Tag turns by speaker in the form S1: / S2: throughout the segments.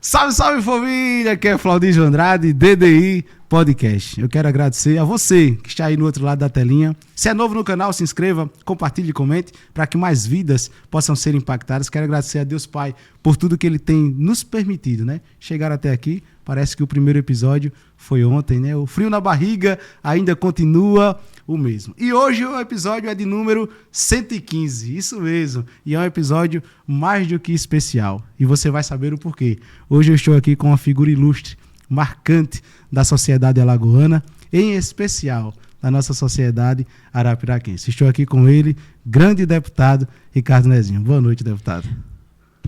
S1: Salve, salve família, aqui é Flaudísio Andrade, DDI Podcast. Eu quero agradecer a você que está aí no outro lado da telinha. Se é novo no canal, se inscreva, compartilhe e comente para que mais vidas possam ser impactadas. Quero agradecer a Deus Pai por tudo que Ele tem nos permitido, né? Chegar até aqui, parece que o primeiro episódio foi ontem, né? O frio na barriga ainda continua o mesmo. E hoje o episódio é de número 115, isso mesmo. E é um episódio mais do que especial. E você vai saber o porquê. Hoje eu estou aqui com uma figura ilustre, marcante da sociedade alagoana, em especial da nossa sociedade arapiraquense. Estou aqui com ele, grande deputado Ricardo Nezinho. Boa noite, deputado.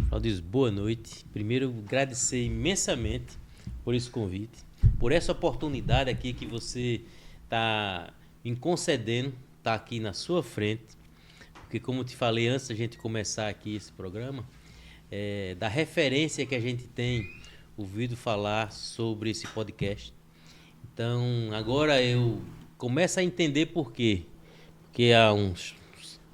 S2: Claudio, boa noite. Primeiro, agradecer imensamente por esse convite, por essa oportunidade aqui que você está me concedendo, está aqui na sua frente, porque como eu te falei antes da gente começar aqui esse programa, da referência que a gente tem ouvido falar sobre esse podcast. Então, agora eu começo a entender por quê. Porque há uns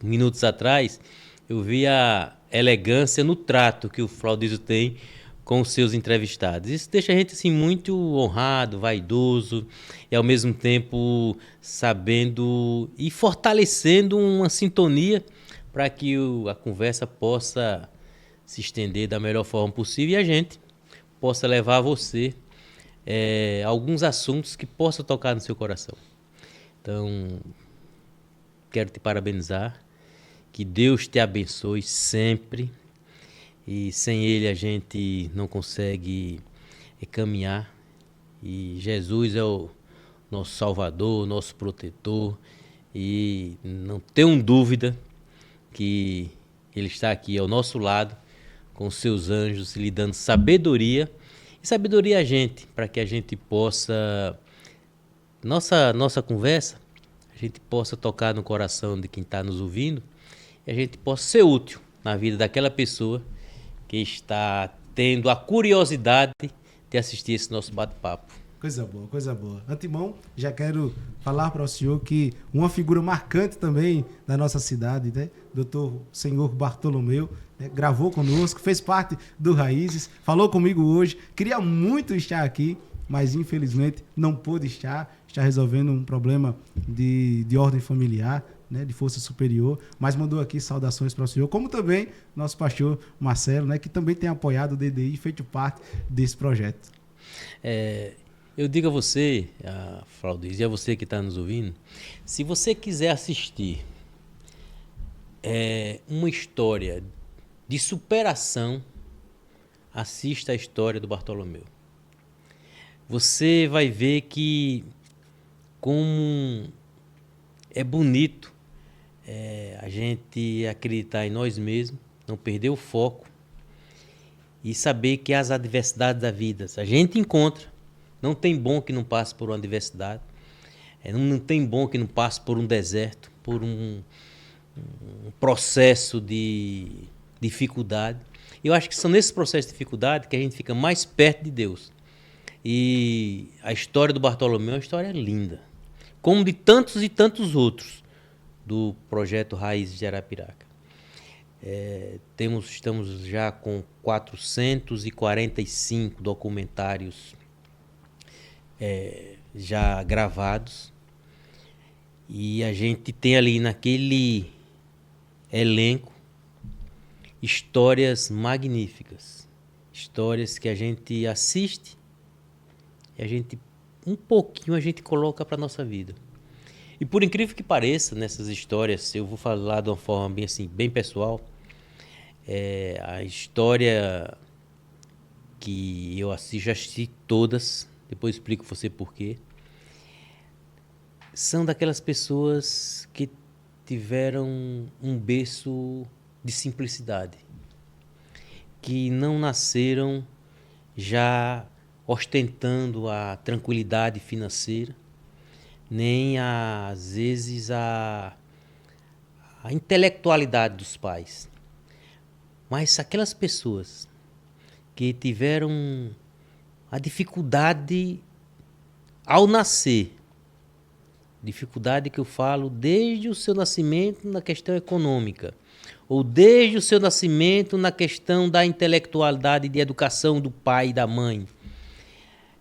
S2: minutos atrás eu vi a elegância no trato que o Flaudísio tem com os seus entrevistados. Isso deixa a gente assim, muito honrado, vaidoso e ao mesmo tempo sabendo e fortalecendo uma sintonia para que a conversa possa se estender da melhor forma possível e a gente possa levar a você alguns assuntos que possam tocar no seu coração. Então, quero te parabenizar, que Deus te abençoe sempre, e sem Ele a gente não consegue caminhar, e Jesus é o nosso Salvador, nosso protetor, e não tenho dúvida que Ele está aqui ao nosso lado, com os seus anjos, lhe dando sabedoria, e sabedoria a gente, para que a gente possa, nossa conversa, a gente possa tocar no coração de quem está nos ouvindo, e a gente possa ser útil na vida daquela pessoa que está tendo a curiosidade de assistir esse nosso bate-papo.
S1: Coisa boa, coisa boa. Antemão, já quero falar para o senhor que uma figura marcante também da nossa cidade, né? Doutor Senhor Bartolomeu, né? Gravou conosco, fez parte do Raízes, falou comigo hoje, queria muito estar aqui, mas infelizmente não pôde estar, está resolvendo um problema de ordem familiar, né, de força superior, mas mandou aqui saudações para o senhor, como também nosso pastor Marcelo, né, que também tem apoiado o DDI e feito parte desse projeto.
S2: Eu digo a você, Flaudísio, e a você que está nos ouvindo, se você quiser assistir uma história de superação, assista a história do Bartolomeu. Você vai ver que como é bonito a gente acreditar em nós mesmos, não perder o foco e saber que as adversidades da vida a gente encontra. Não tem bom que não passe por uma adversidade, não tem bom que não passe por um deserto, por um processo de dificuldade. Eu acho que são nesses processos de dificuldade que a gente fica mais perto de Deus. E a história do Bartolomeu é uma história linda, como de tantos e tantos outros do projeto Raízes de Arapiraca. Estamos já com 445 documentários já gravados, e a gente tem ali naquele elenco histórias magníficas, histórias que a gente assiste e a gente coloca para a nossa vida. E por incrível que pareça, nessas histórias, eu vou falar de uma forma bem, assim, bem pessoal, a história que eu já assisti todas, depois explico para você por quê, são daquelas pessoas que tiveram um berço de simplicidade, que não nasceram já ostentando a tranquilidade financeira, nem às vezes a intelectualidade dos pais, mas aquelas pessoas que tiveram a dificuldade ao nascer, dificuldade que eu falo desde o seu nascimento na questão econômica, ou desde o seu nascimento na questão da intelectualidade e de educação do pai e da mãe.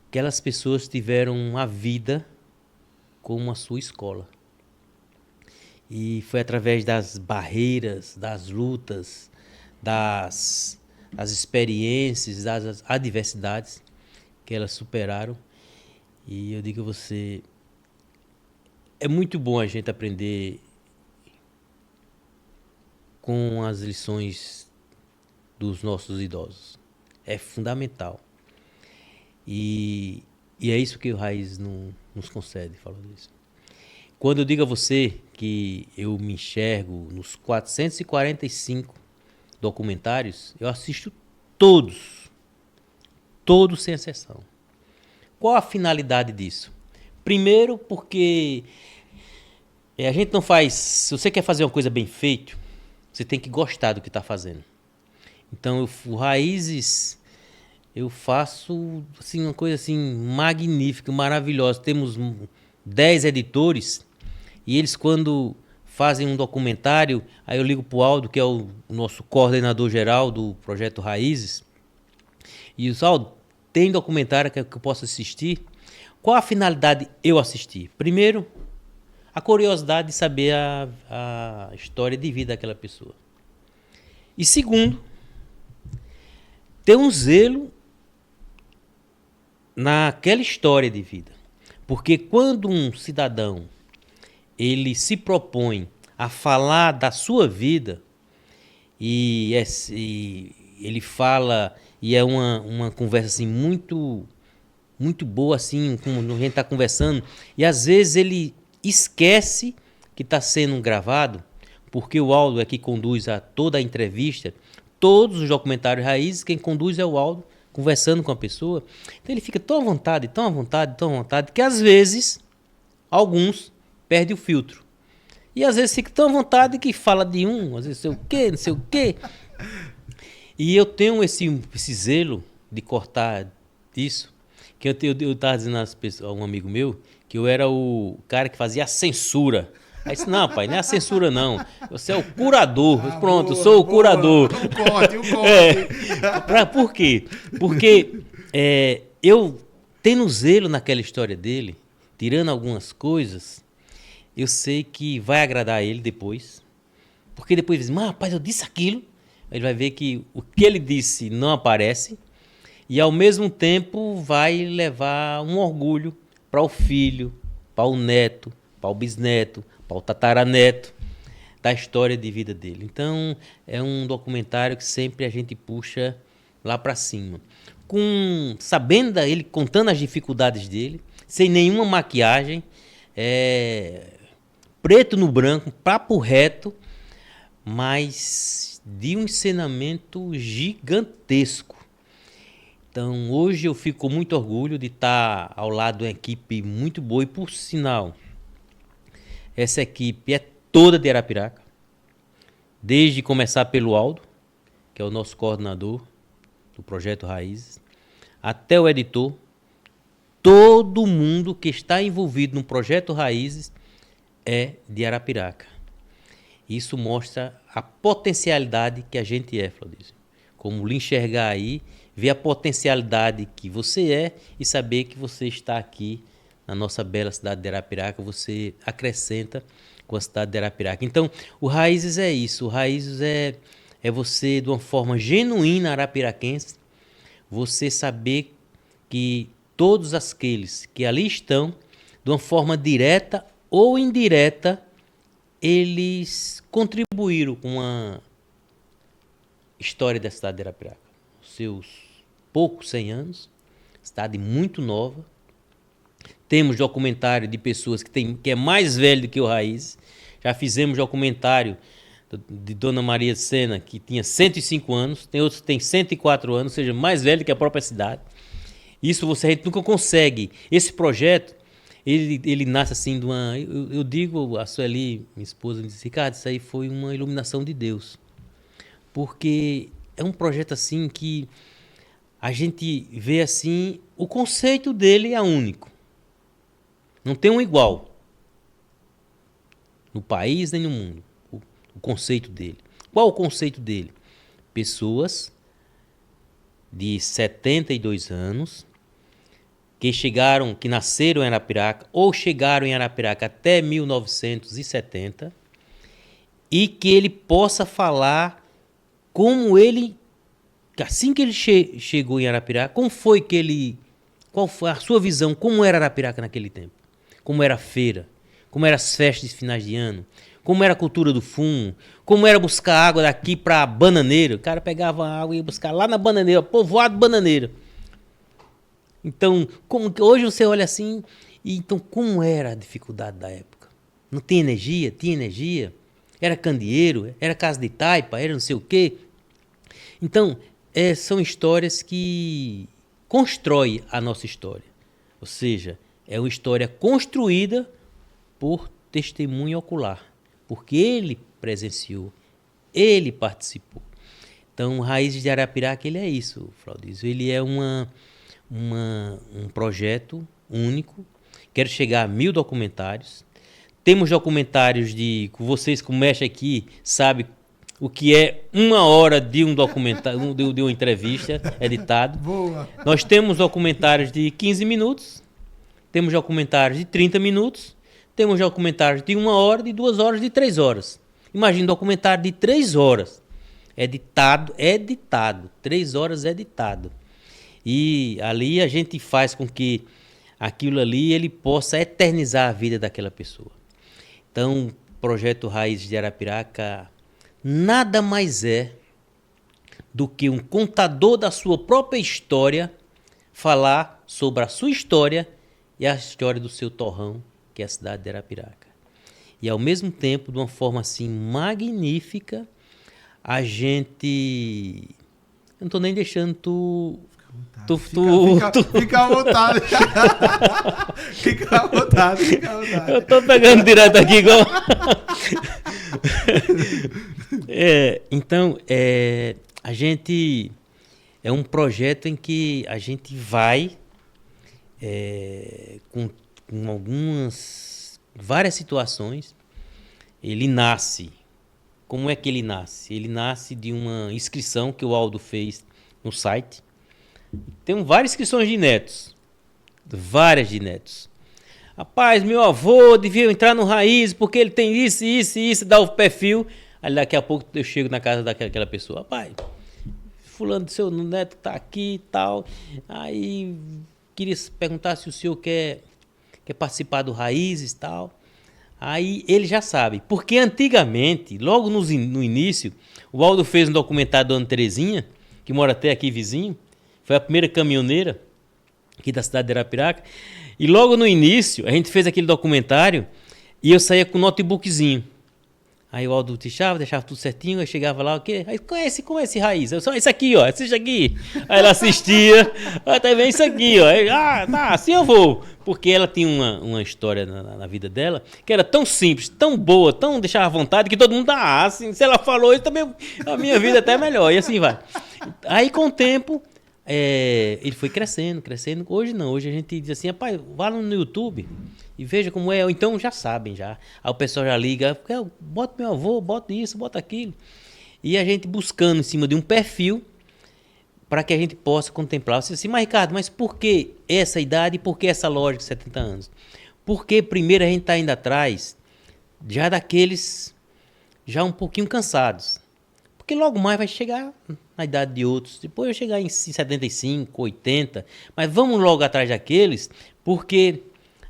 S2: Aquelas pessoas tiveram a vida como a sua escola. E foi através das barreiras, das lutas, das experiências, das adversidades que elas superaram. E eu digo a você, é muito bom a gente aprender com as lições dos nossos idosos. É fundamental. E é isso que o Raiz nos concede, falando isso. Quando eu digo a você que eu me enxergo nos 445 documentários, eu assisto todos sem exceção. Qual a finalidade disso? Primeiro, porque a gente não faz... Se você quer fazer uma coisa bem feita, você tem que gostar do que está fazendo. Então, o Raízes, eu faço assim, uma coisa assim, magnífica, maravilhosa. Temos 10 editores e eles, quando fazem um documentário, aí eu ligo para o Aldo, que é o nosso coordenador geral do Projeto Raízes, e eu digo, Aldo, tem documentário que eu posso assistir? Qual a finalidade eu assistir? Primeiro, a curiosidade de saber a história de vida daquela pessoa. E segundo, ter um zelo naquela história de vida. Porque quando um cidadão ele se propõe a falar da sua vida e ele fala e é uma conversa assim muito boa assim, como a gente está conversando, e às vezes ele esquece que está sendo gravado, porque o Aldo é que conduz a toda a entrevista, todos os documentários Raízes, quem conduz é o Aldo, conversando com a pessoa. Então ele fica tão à vontade, que às vezes, alguns perdem o filtro. E às vezes fica tão à vontade que fala de às vezes não sei o quê. E eu tenho esse zelo de cortar isso, que eu estava dizendo a um amigo meu que eu era o cara que fazia a censura. Aí disse, não, pai, não é a censura, não. Você é o curador. Pronto, boa, eu sou o curador. O corte. Por quê? Porque eu, tendo zelo naquela história dele, tirando algumas coisas, eu sei que vai agradar ele depois. Porque depois diz, mas rapaz, eu disse aquilo. Ele vai ver que o que ele disse não aparece. E ao mesmo tempo vai levar um orgulho para o filho, para o neto, para o bisneto, para o tataraneto da história de vida dele. Então, é um documentário que sempre a gente puxa lá para cima. Sabendo ele, contando as dificuldades dele, sem nenhuma maquiagem, preto no branco, papo reto, mas de um ensinamento gigantesco. Então, hoje eu fico com muito orgulho de estar ao lado de uma equipe muito boa e, por sinal, essa equipe é toda de Arapiraca, desde começar pelo Aldo, que é o nosso coordenador do Projeto Raízes, até o editor. Todo mundo que está envolvido no Projeto Raízes é de Arapiraca. Isso mostra a potencialidade que a gente é, Flaudice. Como lhe enxergar aí, ver a potencialidade que você é e saber que você está aqui na nossa bela cidade de Arapiraca, você acrescenta com a cidade de Arapiraca. Então, o Raízes é isso. O Raízes é você, de uma forma genuína arapiraquense, você saber que todos aqueles que ali estão, de uma forma direta ou indireta, eles contribuíram com a história da cidade de Arapiraca. Os seus poucos 100 anos, cidade muito nova. Temos documentário de pessoas que é mais velho do que o Raiz. Já fizemos documentário de Dona Maria de Sena, que tinha 105 anos. Tem outros que têm 104 anos, ou seja, mais velho que a própria cidade. Isso a gente nunca consegue. Esse projeto, ele nasce assim de uma... Eu digo, a Sueli, minha esposa, me disse, Ricardo, isso aí foi uma iluminação de Deus. Porque é um projeto assim que a gente vê assim, o conceito dele é único. Não tem um igual no país nem no mundo, o conceito dele. Qual o conceito dele? Pessoas de 72 anos que nasceram em Arapiraca ou chegaram em Arapiraca até 1970 e que ele possa falar como ele, assim que ele chegou em Arapiraca, qual foi a sua visão, como era Arapiraca naquele tempo, como era a feira, como eram as festas de finais de ano, como era a cultura do fumo, como era buscar água daqui para Bananeira. O cara pegava água e ia buscar lá na Bananeira, povoado Bananeira. Então, hoje você olha assim, então como era a dificuldade da época? Não tinha energia? Tinha energia? Era candeeiro? Era casa de taipa? Era não sei o quê? Então, são histórias que constroem a nossa história. Ou seja, é uma história construída por testemunho ocular, porque ele presenciou, ele participou. Então, Raízes de Arapiraca, ele é isso, Fraudísio. Ele é um projeto único. Quero chegar a 1000 documentários. Temos documentários vocês que mexem aqui, sabem o que é 1 hora de um documentário, de uma entrevista editado.
S1: Boa.
S2: Nós temos documentários de 15 minutos, temos documentários de 30 minutos, temos documentários de 1 hora, de 2 horas, de 3 horas. Imagina um documentário de 3 horas. Editado, 3 horas editado. E ali a gente faz com que aquilo ali ele possa eternizar a vida daquela pessoa. Então, o projeto Raízes de Arapiraca nada mais é do que um contador da sua própria história falar sobre a sua história e a história do seu torrão, que é a cidade de Arapiraca. E, ao mesmo tempo, de uma forma assim magnífica, a gente... Eu não estou nem deixando tu...
S1: Fica à vontade. Fica à vontade.
S2: Eu tô pegando direto aqui igual. Então, a gente é um projeto em que a gente vai com várias situações. Ele nasce. Como é que ele nasce? Ele nasce de uma inscrição que o Aldo fez no site. Tem várias inscrições de netos. Várias de netos. Rapaz, meu avô devia entrar no Raiz porque ele tem isso, isso e isso, dá o perfil. Aí daqui a pouco eu chego na casa daquela pessoa. Rapaz, fulano do seu neto tá aqui e tal. Aí queria perguntar se o senhor quer participar do Raízes e tal. Aí ele já sabe. Porque antigamente, logo no início, o Aldo fez um documentário da Dona Terezinha, que mora até aqui vizinho. Foi a primeira caminhoneira aqui da cidade de Arapiraca. E logo no início, a gente fez aquele documentário e eu saía com um notebookzinho. Aí o Aldo deixava tudo certinho, aí chegava lá, o quê? Aí conhece Raiz. Eu só, isso aqui, ó, assiste aqui. Aí ela assistia, tá vendo isso aqui, ó. Aí, tá, assim eu vou. Porque ela tinha uma história na vida dela que era tão simples, tão boa, tão deixava à vontade, que todo mundo assim, se ela falou isso também, a minha vida até é melhor. E assim vai. Aí com o tempo... ele foi crescendo. Hoje não, hoje a gente diz assim, rapaz, vá no YouTube e veja como é. Ou então já sabem já. Aí o pessoal já liga, bota meu avô, bota isso, bota aquilo. E a gente buscando em cima de um perfil para que a gente possa contemplar. Você diz assim, mas Ricardo, mas por que essa idade e por que essa lógica de 70 anos? Porque primeiro a gente está indo atrás já daqueles já um pouquinho cansados. Porque logo mais vai chegar na idade de outros. Depois vai chegar em 75, 80. Mas vamos logo atrás daqueles, porque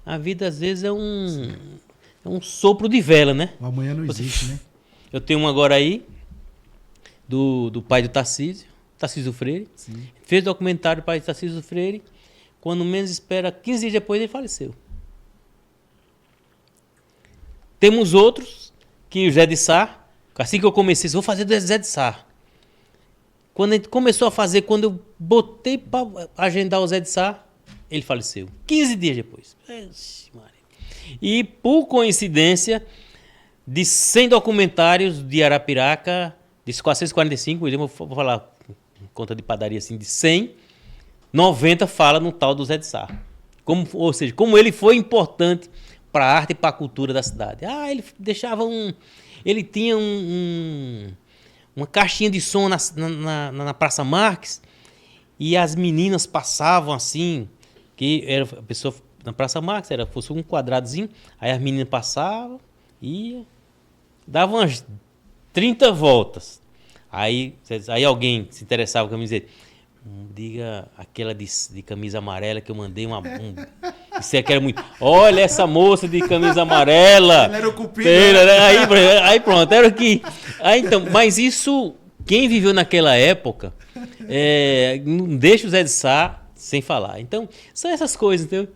S2: a vida às vezes é um sopro de vela, né?
S1: O amanhã não existe, né?
S2: Eu tenho um agora aí, do pai do Tarcísio Freire. Sim. Fez documentário do pai do Tarcísio Freire. Quando menos espera, 15 dias depois ele faleceu. Temos outros, que o Zé de Sá. Assim que eu comecei, vou fazer do Zé de Sá. Quando a gente começou a fazer, quando eu botei para agendar o Zé de Sá, ele faleceu. 15 dias depois. E por coincidência, de 100 documentários de Arapiraca, de 445, eu vou falar conta de padaria assim, de 100, 90 fala no tal do Zé de Sá. Ou seja, como ele foi importante para a arte e para a cultura da cidade. Ele deixava ele tinha uma caixinha de som na Praça Marques, e as meninas passavam assim, que era a pessoa na Praça Marques, fosse um quadradozinho, aí as meninas passavam, ia, davam umas 30 voltas. Aí alguém se interessava com a camiseta. Diga aquela de camisa amarela que eu mandei isso aqui era muito. Olha essa moça de camisa amarela.
S1: Ela era o cupido.
S2: Aí pronto, era o que. Aí então, mas isso, quem viveu naquela época, não deixa o Zé de Sá sem falar. Então, são essas coisas, entendeu?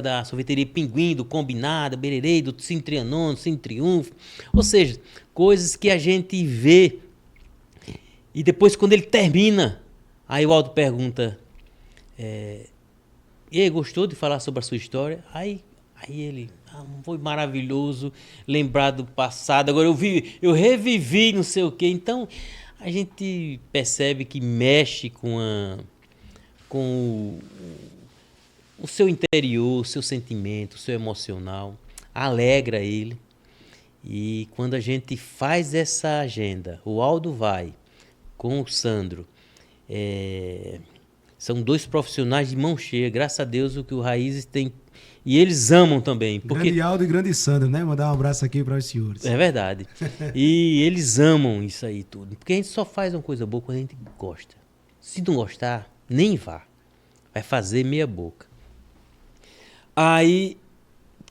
S2: Da sorveteria Pinguim, do Combinado, Bererê, do Cine Trianon, do Cine Triunfo. Ou seja, coisas que a gente vê. E depois, quando ele termina, aí o Aldo pergunta, e aí, gostou de falar sobre a sua história? Aí ele, foi maravilhoso lembrar do passado, agora eu revivi não sei o quê. Então, a gente percebe que mexe com o seu interior, o seu sentimento, o seu emocional, alegra ele. E quando a gente faz essa agenda, o Aldo vai com o Sandro, são dois profissionais de mão cheia, graças a Deus o que o Raízes tem, e eles amam também. Porque...
S1: Grande Aldo e grande Sandro, né? Mandar um abraço aqui para os senhores.
S2: É verdade. E eles amam isso aí tudo, porque a gente só faz uma coisa boa quando a gente gosta. Se não gostar, nem vá. Vai fazer meia boca. Aí,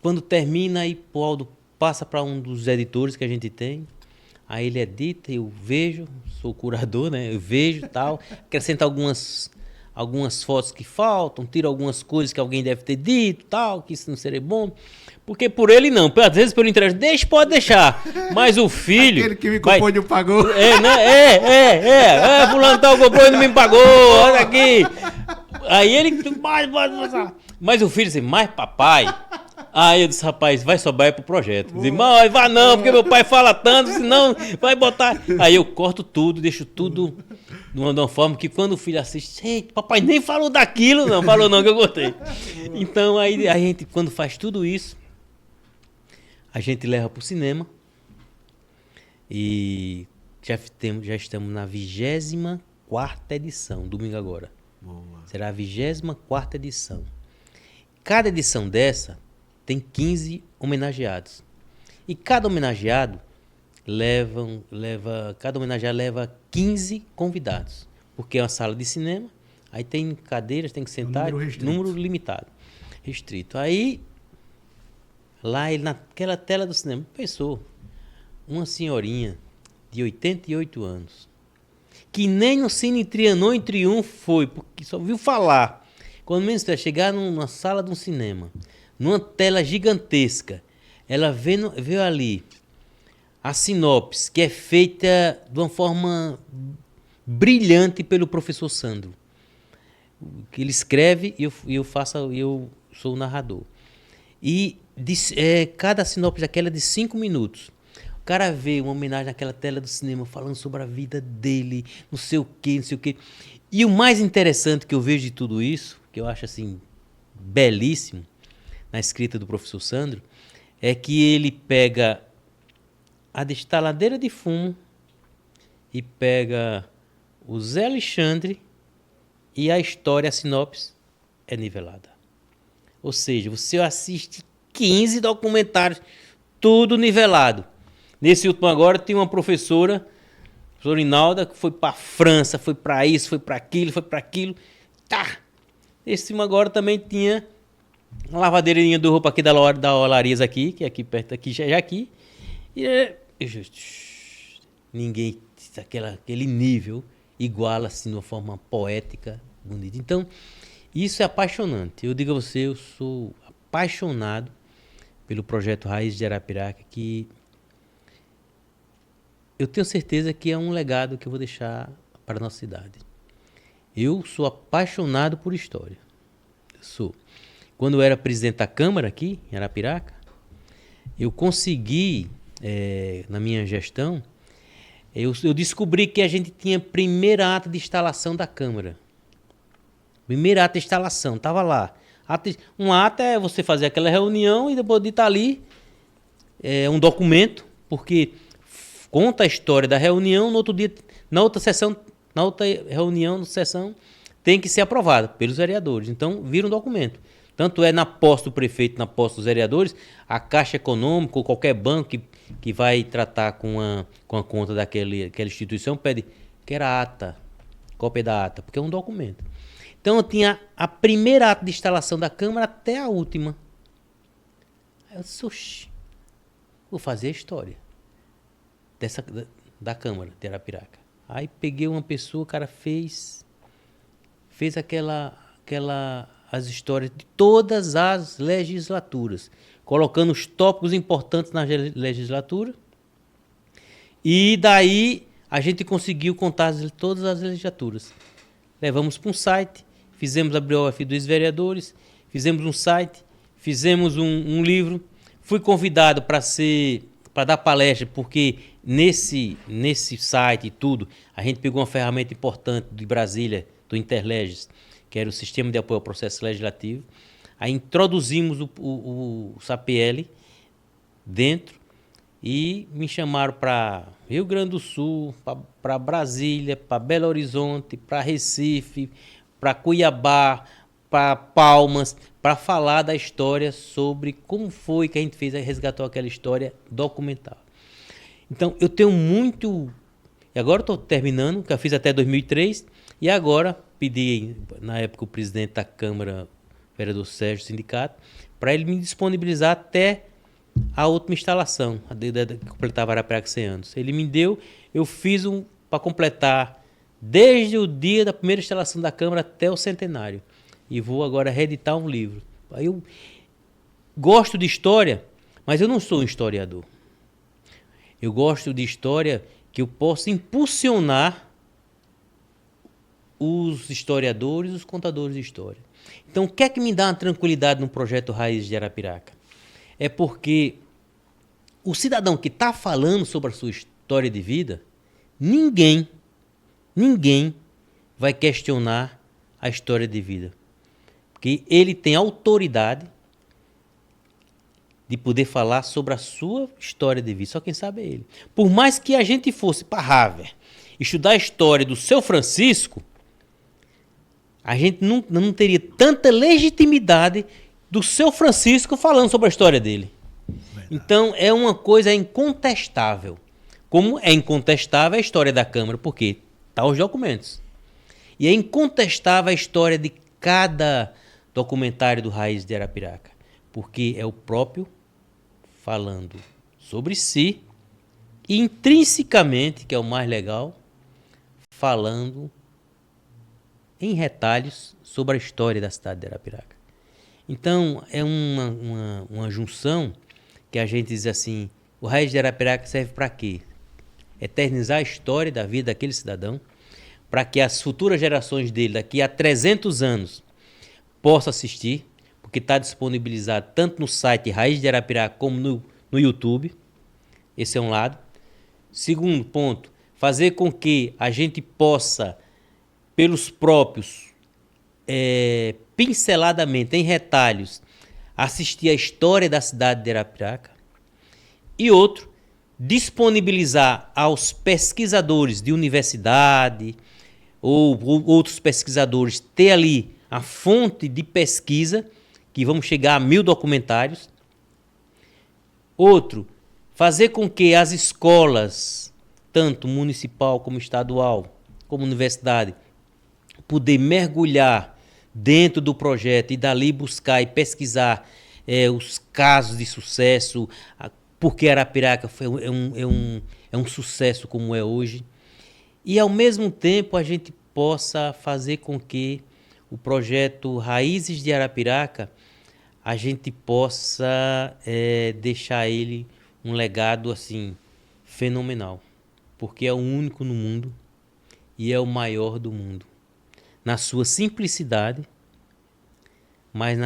S2: quando termina, aí o Aldo passa para um dos editores que a gente tem. Aí ele edita, eu vejo, sou curador, né? Eu vejo tal, acrescento algumas fotos que faltam, tiro algumas coisas que alguém deve ter dito, tal, que isso não seria bom. Porque por ele não, às vezes pelo interesse, pode deixar. Mas o filho...
S1: Aquele que me comprou e não pagou.
S2: Fulano tal comprou e não me pagou, olha aqui. Aí ele... Mas o filho disse, mas papai... Aí eu disse, rapaz, vai sobrar pro projeto. Disse, mas vai não, porque meu pai fala tanto, senão vai botar... Aí eu corto tudo, deixo tudo de uma forma que quando o filho assiste, eita, papai nem falou daquilo, não, falou não, que eu gostei. Então aí a gente, quando faz tudo isso, a gente leva pro cinema e já estamos na 24ª edição, domingo agora.
S1: Boa.
S2: Será a 24ª edição. Cada edição dessa tem 15 homenageados. E cada homenageado leva 15 convidados. Porque é uma sala de cinema, aí tem cadeiras, tem que sentar, número limitado, restrito. Aí, lá ele, naquela tela do cinema, pensou, uma senhorinha de 88 anos, que nem no Cine Trianon em Triunfo foi, porque só ouviu falar. Quando menos vai chegar numa sala de um cinema, numa tela gigantesca, ela vê ali a sinopse, que é feita de uma forma brilhante pelo professor Sandro. Ele escreve e eu sou o narrador. E cada sinopse daquela é de 5 minutos. O cara vê uma homenagem naquela tela do cinema falando sobre a vida dele, não sei o quê, não sei o quê. E o mais interessante que eu vejo de tudo isso, que eu acho assim belíssimo, na escrita do professor Sandro, é que ele pega a destaladeira de fumo e pega o Zé Alexandre e a história, a sinopse, é nivelada. Ou seja, você assiste 15 documentários, tudo nivelado. Nesse último agora tem uma professora Inalda, que foi para a França, foi para isso, foi para aquilo. Tá! Esse último agora também tinha uma lavadeirinha de roupa aqui da Olarias aqui, que é aqui perto, aqui, já aqui. E ninguém, aquele nível, iguala assim de uma forma poética, bonita. Então, isso é apaixonante. Eu digo a você, eu sou apaixonado pelo projeto Raiz de Arapiraca, que eu tenho certeza que é um legado que eu vou deixar para a nossa cidade. Eu sou apaixonado por história. Eu sou. Quando eu era presidente da Câmara aqui, em Arapiraca, eu consegui, na minha gestão, eu descobri que a gente tinha primeira ata de instalação da Câmara. Primeira ata de instalação, estava lá. Uma ata é você fazer aquela reunião e depois de estar ali, um documento, porque conta a história da reunião, no outro dia, na outra reunião, sessão, tem que ser aprovada pelos vereadores. Então, vira um documento. Tanto é na posse do prefeito, na posse dos vereadores, a Caixa Econômica ou qualquer banco que vai tratar com a conta daquela instituição, pede, quer a ata, cópia da ata, porque é um documento. Então, eu tinha a primeira ata de instalação da Câmara até a última. Aí eu disse, oxi, vou fazer a história da Câmara de Arapiraca. Aí peguei uma pessoa, o cara fez as histórias de todas as legislaturas, colocando os tópicos importantes na legislatura, e daí a gente conseguiu contar todas as legislaturas. Levamos para um site, fizemos a biografia dos vereadores, fizemos um site, fizemos um livro, fui convidado para dar palestra, porque nesse site e tudo, a gente pegou uma ferramenta importante de Brasília, do Interleges, que era o Sistema de Apoio ao Processo Legislativo. Aí introduzimos o SAPL dentro e me chamaram para Rio Grande do Sul, para Brasília, para Belo Horizonte, para Recife, para Cuiabá, para Palmas, para falar da história sobre como foi que a gente fez, resgatou aquela história documental. Então, eu tenho muito... E agora estou terminando, que eu fiz até 2003, e agora pedi, na época, o presidente da Câmara, o vereador Sérgio, sindicato, para ele me disponibilizar até a última instalação, que completava Arapiraca 100 anos. Ele me deu, eu fiz para completar desde o dia da primeira instalação da Câmara até o centenário. E vou agora reeditar um livro. Aí eu gosto de história, mas eu não sou um historiador. Eu gosto de história que eu possa impulsionar os historiadores, os contadores de história. Então, o que é que me dá uma tranquilidade no projeto Raízes de Arapiraca? É porque o cidadão que está falando sobre a sua história de vida, ninguém vai questionar a história de vida. Porque ele tem autoridade de poder falar sobre a sua história de vida. Só quem sabe é ele. Por mais que a gente fosse para Harvard estudar a história do seu Francisco, a gente não teria tanta legitimidade do seu Francisco falando sobre a história dele. Verdade. Então, é uma coisa incontestável. Como é incontestável a história da Câmara, porque está os documentos. E é incontestável a história de cada documentário do Raiz de Arapiraca, porque é o próprio falando sobre si e intrinsecamente, que é o mais legal, falando em retalhos sobre a história da cidade de Arapiraca. Então, é uma junção que a gente diz assim, o Raiz de Arapiraca serve para quê? Eternizar a história da vida daquele cidadão, para que as futuras gerações dele, daqui a 300 anos, possam assistir, porque está disponibilizado tanto no site Raiz de Arapiraca como no YouTube. Esse é um lado. Segundo ponto, fazer com que a gente possa, pelos próprios, pinceladamente, em retalhos, assistir a história da cidade de Arapiraca. E outro, disponibilizar aos pesquisadores de universidade ou outros pesquisadores ter ali a fonte de pesquisa, que vamos chegar a 1000 documentários. Outro, fazer com que as escolas, tanto municipal como estadual, como universidade, poder mergulhar dentro do projeto e dali buscar e pesquisar os casos de sucesso, porque Arapiraca é um sucesso como é hoje. E, ao mesmo tempo, a gente possa fazer com que o projeto Raízes de Arapiraca, a gente possa deixar ele um legado assim fenomenal, porque é o único no mundo e é o maior do mundo. Na sua simplicidade, mas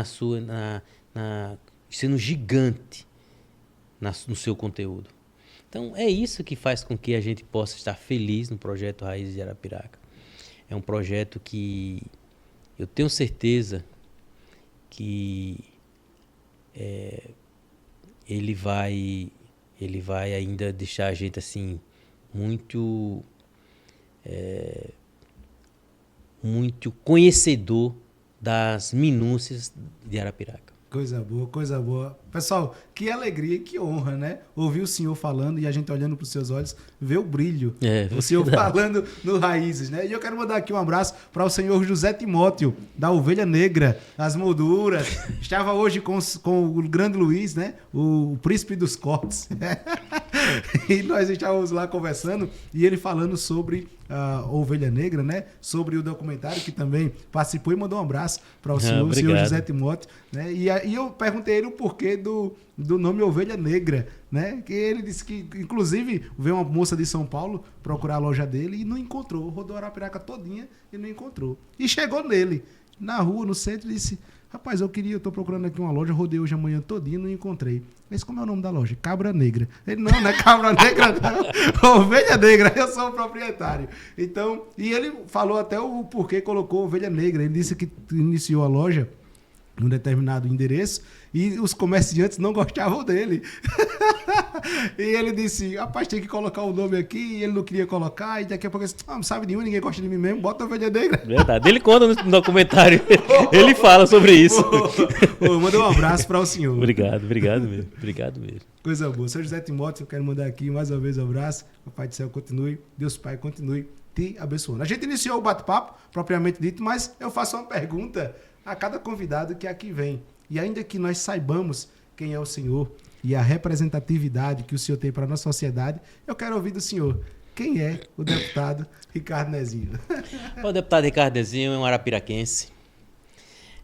S2: sendo gigante no seu conteúdo. Então, é isso que faz com que a gente possa estar feliz no projeto Raízes de Arapiraca. É um projeto que eu tenho certeza que ele vai ainda deixar a gente assim muito, muito conhecedor das minúcias de Arapiraca.
S1: Coisa boa, coisa boa. Pessoal, que alegria e que honra, né? Ouvir o senhor falando e a gente olhando para os seus olhos, ver o brilho. O senhor falando no Raízes, né? E eu quero mandar aqui um abraço para o senhor José Timóteo, da Ovelha Negra, das Molduras. Estava hoje com o grande Luiz, né? O príncipe dos cortes. E nós estávamos lá conversando e ele falando sobre a Ovelha Negra, né? Sobre o documentário que também participou e mandou um abraço para o senhor José Timóteo, né? E eu perguntei a ele o porquê do nome Ovelha Negra, né? Que ele disse que, inclusive, veio uma moça de São Paulo procurar a loja dele e não encontrou. Rodou Arapiraca todinha e não encontrou. E chegou nele, na rua, no centro, e disse: rapaz, eu tô procurando aqui uma loja, rodei hoje a manhã todinha e não encontrei. Mas como é o nome da loja? Cabra Negra. Ele, não é Cabra Negra, não. Ovelha Negra, eu sou o proprietário. Então, e ele falou até o porquê colocou Ovelha Negra. Ele disse que iniciou a loja num determinado endereço e os comerciantes não gostavam dele. E ele disse: rapaz, tem que colocar o nome aqui, e ele não queria colocar, e daqui a pouco ele disse: não sabe nenhum, ninguém gosta de mim mesmo, bota a Ovelha Negra.
S2: Verdade, ele conta no documentário, ele fala sobre isso.
S1: Manda um abraço para o senhor.
S2: Obrigado mesmo.
S1: Coisa boa. Seu José Timóteo, eu quero mandar aqui mais uma vez um abraço. O Pai do Céu continue, Deus Pai continue te abençoando. A gente iniciou o bate-papo, propriamente dito, mas eu faço uma pergunta a cada convidado que aqui vem. E ainda que nós saibamos quem é o senhor e a representatividade que o senhor tem para a nossa sociedade, eu quero ouvir do senhor: quem é o deputado Ricardo Nezinho?
S2: O deputado Ricardo Nezinho é um arapiraquense,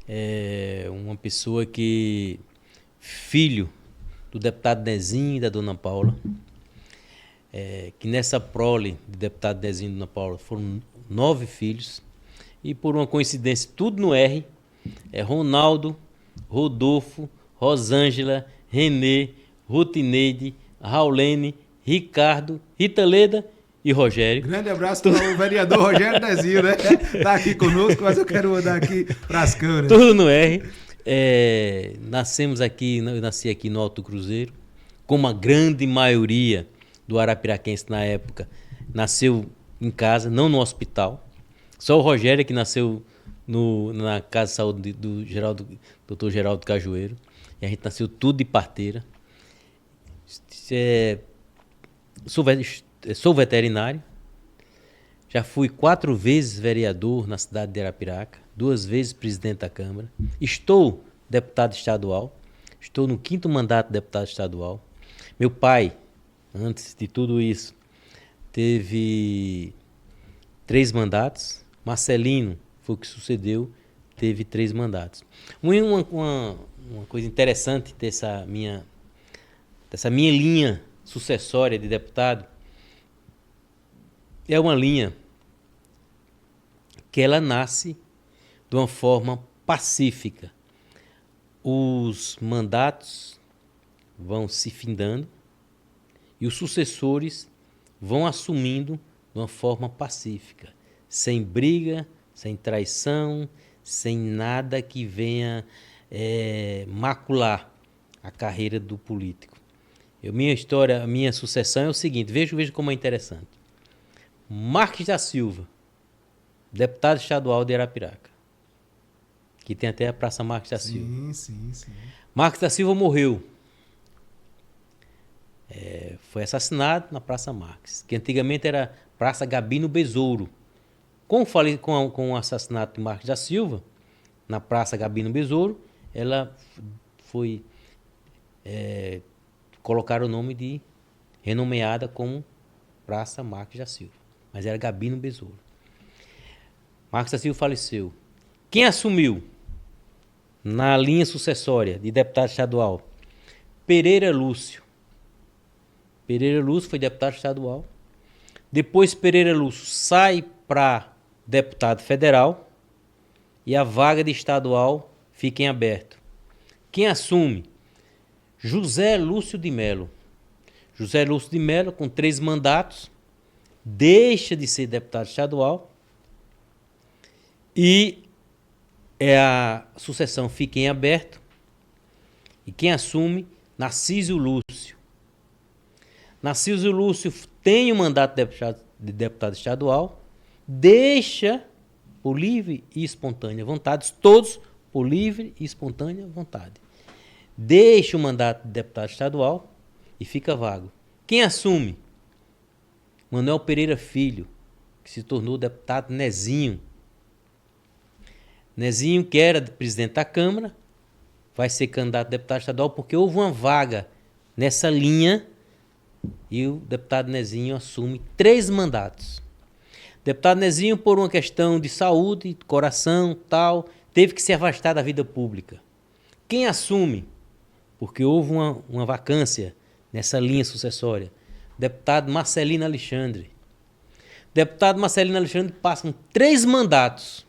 S2: é uma pessoa que, filho do deputado Nezinho e da dona Paula, que nessa prole de deputado Nezinho e dona Paula foram 9 filhos, e por uma coincidência, tudo no R, Ronaldo, Rodolfo, Rosângela, Renê, Rutineide, Raulene, Ricardo, Rita Leda e Rogério.
S1: Grande abraço para o vereador Rogério Nezinho, né? Está aqui conosco, mas eu quero mandar aqui para as câmeras.
S2: Tudo no R. Nascemos aqui, eu nasci aqui no Alto Cruzeiro, como a grande maioria do arapiraquense na época, nasceu em casa, não no hospital. Só o Rogério que nasceu na Casa de Saúde do Dr. Geraldo Cajueiro. E a gente nasceu tudo de parteira. Sou veterinário. Já fui 4 vezes vereador na cidade de Arapiraca, 2 vezes presidente da Câmara. Estou deputado estadual. Estou no 5º mandato de deputado estadual. Meu pai, antes de tudo isso, teve 3 mandatos. Marcelino foi o que sucedeu, teve 3 mandatos. Uma coisa interessante dessa minha linha sucessória de deputado é uma linha que ela nasce de uma forma pacífica. Os mandatos vão se findando e os sucessores vão assumindo de uma forma pacífica, sem briga, sem traição, sem nada que venha macular a carreira do político. A minha sucessão é o seguinte, veja como é interessante. Marques da Silva, deputado estadual de Arapiraca, que tem até a Praça Marques da Silva.
S1: Sim.
S2: Marques da Silva morreu. Foi assassinado na Praça Marques, que antigamente era Praça Gabino Besouro. Com o assassinato de Marques da Silva, na Praça Gabino Besouro, ela foi colocar o nome de renomeada como Praça Marques da Silva. Mas era Gabino Besouro. Marques da Silva faleceu. Quem assumiu na linha sucessória de deputado estadual? Pereira Lúcio. Pereira Lúcio foi deputado estadual. Depois Pereira Lúcio sai para deputado federal e a vaga de estadual fica em aberto. Quem assume? José Lúcio de Melo. José Lúcio de Melo, com 3 mandatos, deixa de ser deputado estadual e a sucessão fica em aberto. E quem assume? Narciso Lúcio. Narciso Lúcio tem o mandato de deputado estadual, deixa por livre e espontânea vontade, todos por livre e espontânea vontade. Deixa o mandato de deputado estadual e fica vago. Quem assume? Manuel Pereira Filho, que se tornou deputado Nezinho. Nezinho, que era presidente da Câmara, vai ser candidato a deputado estadual porque houve uma vaga nessa linha e o deputado Nezinho assume 3 mandatos. Deputado Nezinho, por uma questão de saúde, coração, tal, teve que se afastar da vida pública. Quem assume? Porque houve uma vacância nessa linha sucessória. Deputado Marcelino Alexandre. Deputado Marcelino Alexandre passam 3 mandatos.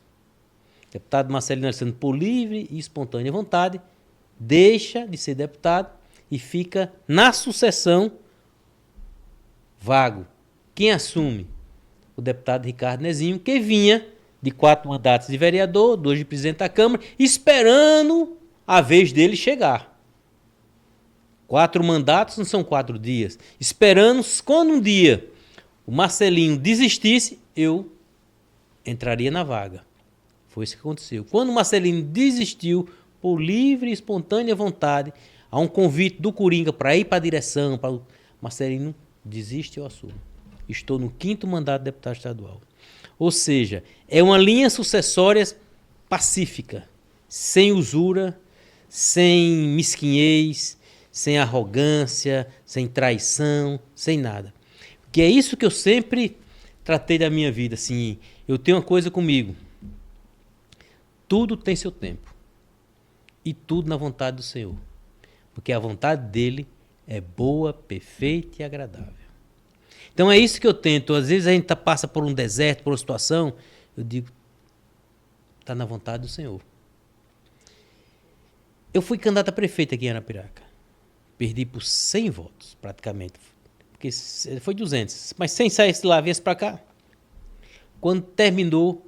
S2: Deputado Marcelino Alexandre, por livre e espontânea vontade, deixa de ser deputado e fica na sucessão vago. Quem assume? O deputado Ricardo Nezinho, que vinha de 4 mandatos de vereador, 2 de presidente da Câmara, esperando a vez dele chegar. 4 mandatos não são 4 dias. Esperando, quando um dia o Marcelinho desistisse, eu entraria na vaga. Foi isso que aconteceu. Quando o Marcelinho desistiu, por livre e espontânea vontade, a um convite do Coringa para ir para a direção, para o Marcelinho desiste, eu assumo. Estou no 5º mandato de deputado estadual. Ou seja, é uma linha sucessória pacífica, sem usura, sem mesquinhez, sem arrogância, sem traição, sem nada. Porque é isso que eu sempre tratei da minha vida. Assim, eu tenho uma coisa comigo. Tudo tem seu tempo. E tudo na vontade do Senhor. Porque a vontade dele é boa, perfeita e agradável. Então é isso que eu tento. Às vezes a gente passa por um deserto, por uma situação, eu digo, está na vontade do Senhor. Eu fui candidato a prefeito aqui em Arapiraca. Perdi por 100 votos, praticamente. Porque foi 200. Mas sem sair de lá, viesse para cá. Quando terminou,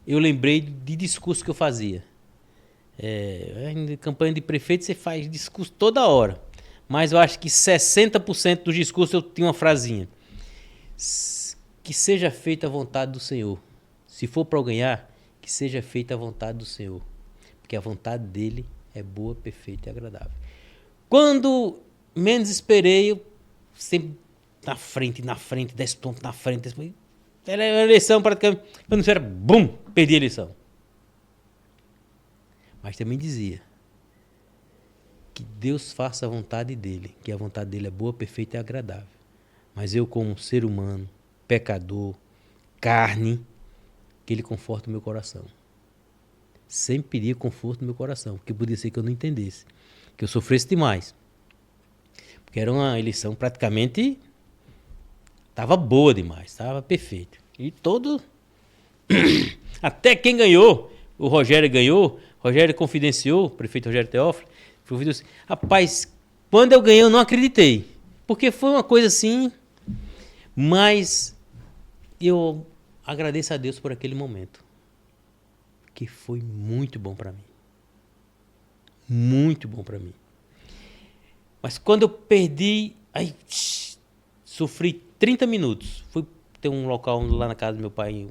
S2: eu lembrei de discurso que eu fazia. Em campanha de prefeito você faz discurso toda hora. Mas eu acho que 60% dos discursos eu tinha uma frasinha. Que seja feita a vontade do Senhor. Se for para eu ganhar, que seja feita a vontade do Senhor. Porque a vontade dele é boa, perfeita e agradável. Quando menos esperei, eu sempre na frente, 10 pontos na frente. 10 pontos. Era a eleição praticamente. Quando não era, bum, perdi a eleição. Mas também dizia que Deus faça a vontade dele, que a vontade dele é boa, perfeita e agradável. Mas eu, como ser humano, pecador, carne, que ele conforte o meu coração. Sempre pedia conforto no meu coração, porque podia ser que eu não entendesse, que eu sofresse demais. Porque era uma eleição praticamente, estava boa demais, estava perfeito. E todo, até quem ganhou, o Rogério ganhou, Rogério confidenciou, o prefeito Rogério Teófilo, rapaz, quando eu ganhei eu não acreditei, porque foi uma coisa assim, mas eu agradeço a Deus por aquele momento, que foi muito bom para mim. Muito bom para mim. Mas quando eu perdi, aí sofri 30 minutos. Fui ter um local lá na casa do meu pai,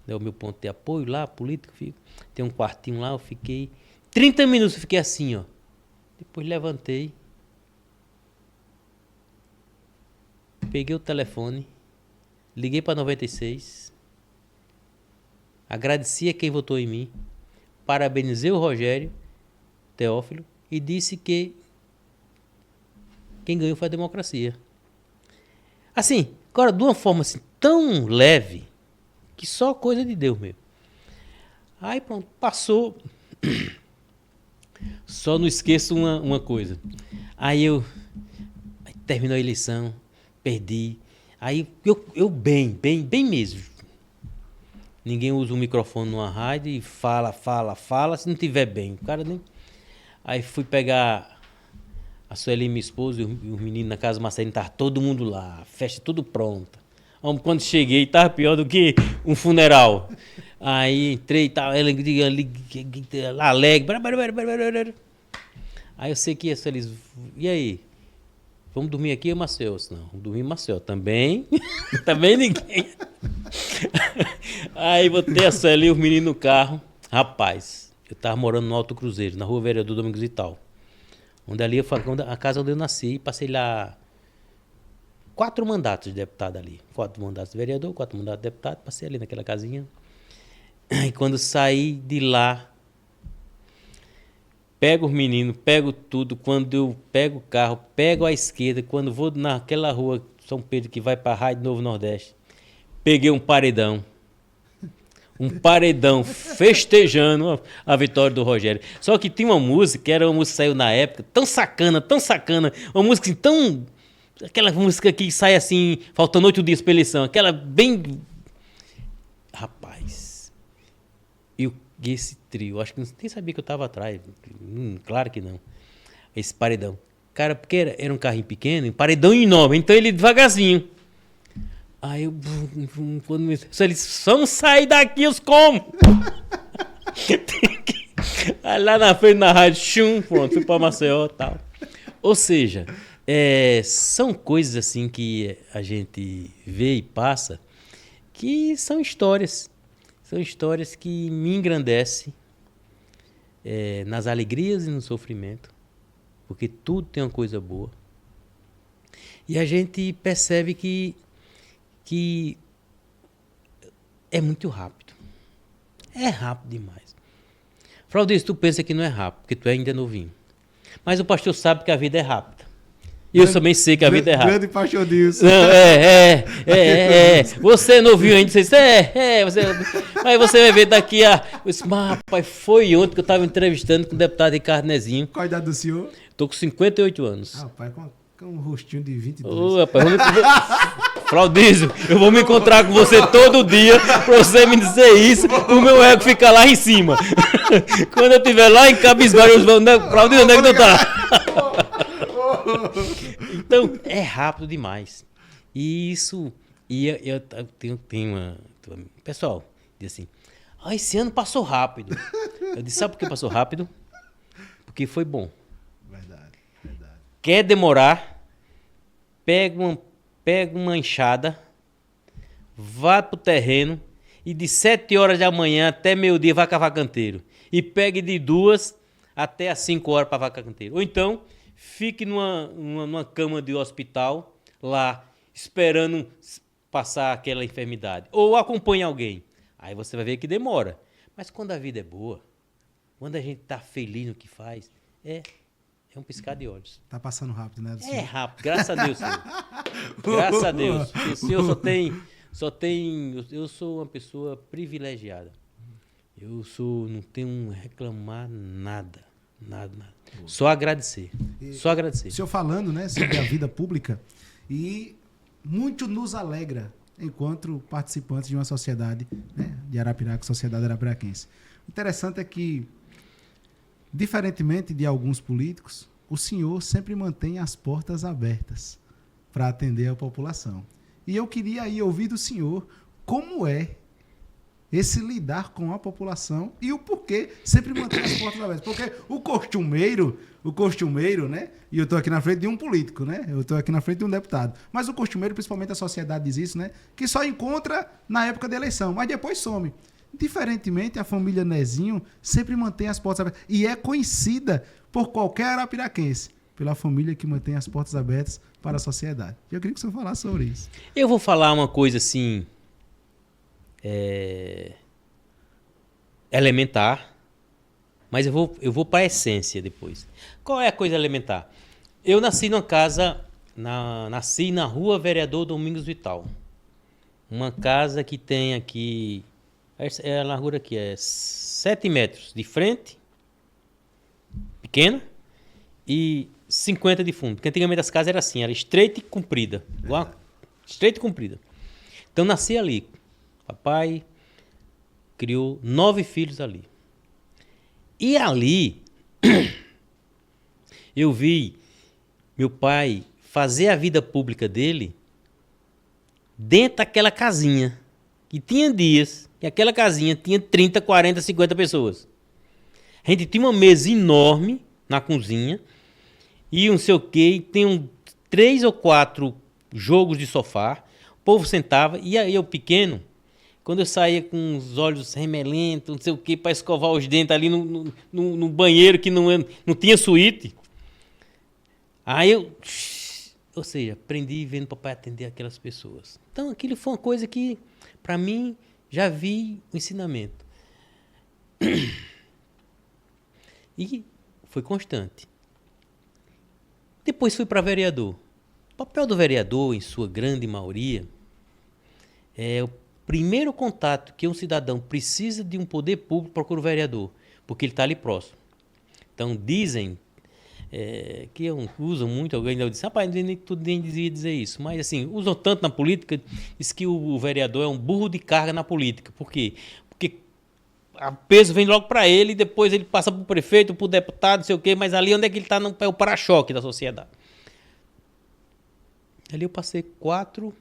S2: é o meu ponto de apoio lá, político, fico. Tem um quartinho lá, eu fiquei 30 minutos, eu fiquei assim, ó. Depois levantei, peguei o telefone, liguei para 96, agradeci a quem votou em mim, parabenizei o Rogério Teófilo e disse que quem ganhou foi a democracia. Assim, agora de uma forma assim, tão leve, que só coisa de Deus mesmo. Aí pronto, passou. Só não esqueço uma coisa. Aí terminou a eleição, perdi. Aí eu bem mesmo. Ninguém usa um microfone numa rádio e fala, se não tiver bem. O cara nem... Aí fui pegar a Sueli, minha esposa, e os meninos na casa do Marcelinho, tava todo mundo lá, festa tudo pronta. Quando cheguei, tava pior do que um funeral. Aí entrei e tal, ela alegre. Aí eu sei que eles, e aí? vamos dormir aqui em Maceió? Não, vamos dormir em Maceió. Também, também ninguém. Aí botei a Sueli e os meninos no carro. Rapaz, eu tava morando no Alto Cruzeiro, na Rua Vereador Domingos e tal. Onde ali a casa onde eu nasci, passei lá 4 mandatos de deputado ali. 4 mandatos de vereador, 4 mandatos de deputado, passei ali naquela casinha. E quando saí de lá, pego os meninos, pego tudo. Quando eu pego o carro, pego à esquerda. Quando vou naquela rua São Pedro que vai para a Rádio Novo Nordeste, peguei um paredão. Um paredão festejando a vitória do Rogério. Só que tinha uma música, que era uma música que saiu na época, tão sacana, uma música assim, tão... Aquela música que sai assim, faltando 8 dias para eleição, aquela bem... Rapaz, e esse trio, acho que nem sabia que eu estava atrás, claro que não, esse paredão. Cara, porque era um carrinho pequeno, um paredão enorme, então ele devagarzinho. Aí eu... Eles vamos sair daqui, os como? Aí lá na frente na rádio, pronto, fui para Maceió e tal. Ou seja, são coisas assim que a gente vê e passa, que são histórias. São histórias que me engrandecem nas alegrias e no sofrimento, porque tudo tem uma coisa boa. E a gente percebe que é muito rápido. É rápido demais. Fraldis, tu pensa que não é rápido, porque tu ainda é novinho. Mas o pastor sabe que a vida é rápida. E eu também sei que a vida é rápida.
S1: Grande pastor disso.
S2: Não, Você é novinho ainda, você mas você vai ver daqui a... Mas, rapaz, foi ontem que eu estava entrevistando com o deputado Ricardo Nezinho.
S1: Qual a idade do senhor?
S2: Tô com 58 anos.
S1: Rapaz, com um rostinho de 22.
S2: Ô, rapaz, Fraudísio, eu vou me encontrar com você todo dia pra você me dizer isso, o meu ego fica lá em cima. Quando eu estiver lá em Cabisbaixo, eu vou... Fraudísio, onde é que tu tá? Então, é rápido demais. E isso... E eu tenho uma... Pessoal, diz assim, esse ano passou rápido. Eu disse, sabe por que passou rápido? Porque foi bom.
S1: Verdade.
S2: Quer demorar, pega uma enxada, vá pro terreno e de 7 horas da manhã até meio-dia vai cavar canteiro. E pegue de 2 até as 5 horas para vacar canteiro. Ou então, fique numa cama de hospital lá, esperando passar aquela enfermidade. Ou acompanhe alguém. Aí você vai ver que demora. Mas quando a vida é boa, quando a gente tá feliz no que faz, é um piscar de olhos.
S1: Tá passando rápido, né?
S2: É rápido, graças a Deus, Senhor. Graças a Deus. O Senhor só tem... Eu sou uma pessoa privilegiada. Não tenho reclamar nada. Só agradecer. Só agradecer.
S1: O senhor falando, né, sobre a vida pública, e muito nos alegra enquanto participantes de uma sociedade, né, de Arapiraca, Sociedade Arapiraquense. O interessante é que, diferentemente de alguns políticos, o senhor sempre mantém as portas abertas para atender a população. E eu queria aí ouvir do senhor como é esse lidar com a população e o porquê sempre mantém as portas abertas. Porque o costumeiro, né? E eu estou aqui na frente de um político, né? Eu estou aqui na frente de um deputado. Mas o costumeiro, principalmente a sociedade diz isso, né? Que só encontra na época da eleição, mas depois some. Diferentemente, a família Nezinho sempre mantém as portas abertas. E é conhecida por qualquer arapiraquense, pela família que mantém as portas abertas para a sociedade. Eu queria que o senhor falasse sobre isso.
S2: Eu vou falar uma coisa assim... elementar, mas eu vou para a essência depois. Qual é a coisa elementar? Eu nasci numa casa, nasci na Rua Vereador Domingos Vital. Uma casa que tem aqui, a largura aqui é 7 metros de frente, pequena, e 50 de fundo. Porque antigamente as casas eram assim, era estreita e comprida. Estreita e comprida. Então nasci ali. Papai criou 9 filhos ali. E ali, eu vi meu pai fazer a vida pública dele dentro daquela casinha. E tinha dias que aquela casinha tinha 30, 40, 50 pessoas. A gente tinha uma mesa enorme na cozinha e não sei o quê, 3 ou 4 jogos de sofá, o povo sentava, e aí eu pequeno, quando eu saía com os olhos remelentos, não sei o que, para escovar os dentes ali no banheiro que não tinha suíte, aí eu... Ou seja, aprendi vendo papai atender aquelas pessoas. Então, aquilo foi uma coisa que, para mim, já vi o ensinamento. E foi constante. Depois fui para vereador. O papel do vereador, em sua grande maioria, é o primeiro contato que um cidadão precisa de um poder público, procura o vereador, porque ele está ali próximo. Então, dizem... que usam muito, alguém disse, rapaz, nem devia dizer isso, mas assim, usam tanto na política, diz que o vereador é um burro de carga na política. Por quê? Porque o peso vem logo para ele, e depois ele passa para o prefeito, para o deputado, não sei o quê, mas ali onde é que ele está, é o para-choque da sociedade. Ali eu passei quatro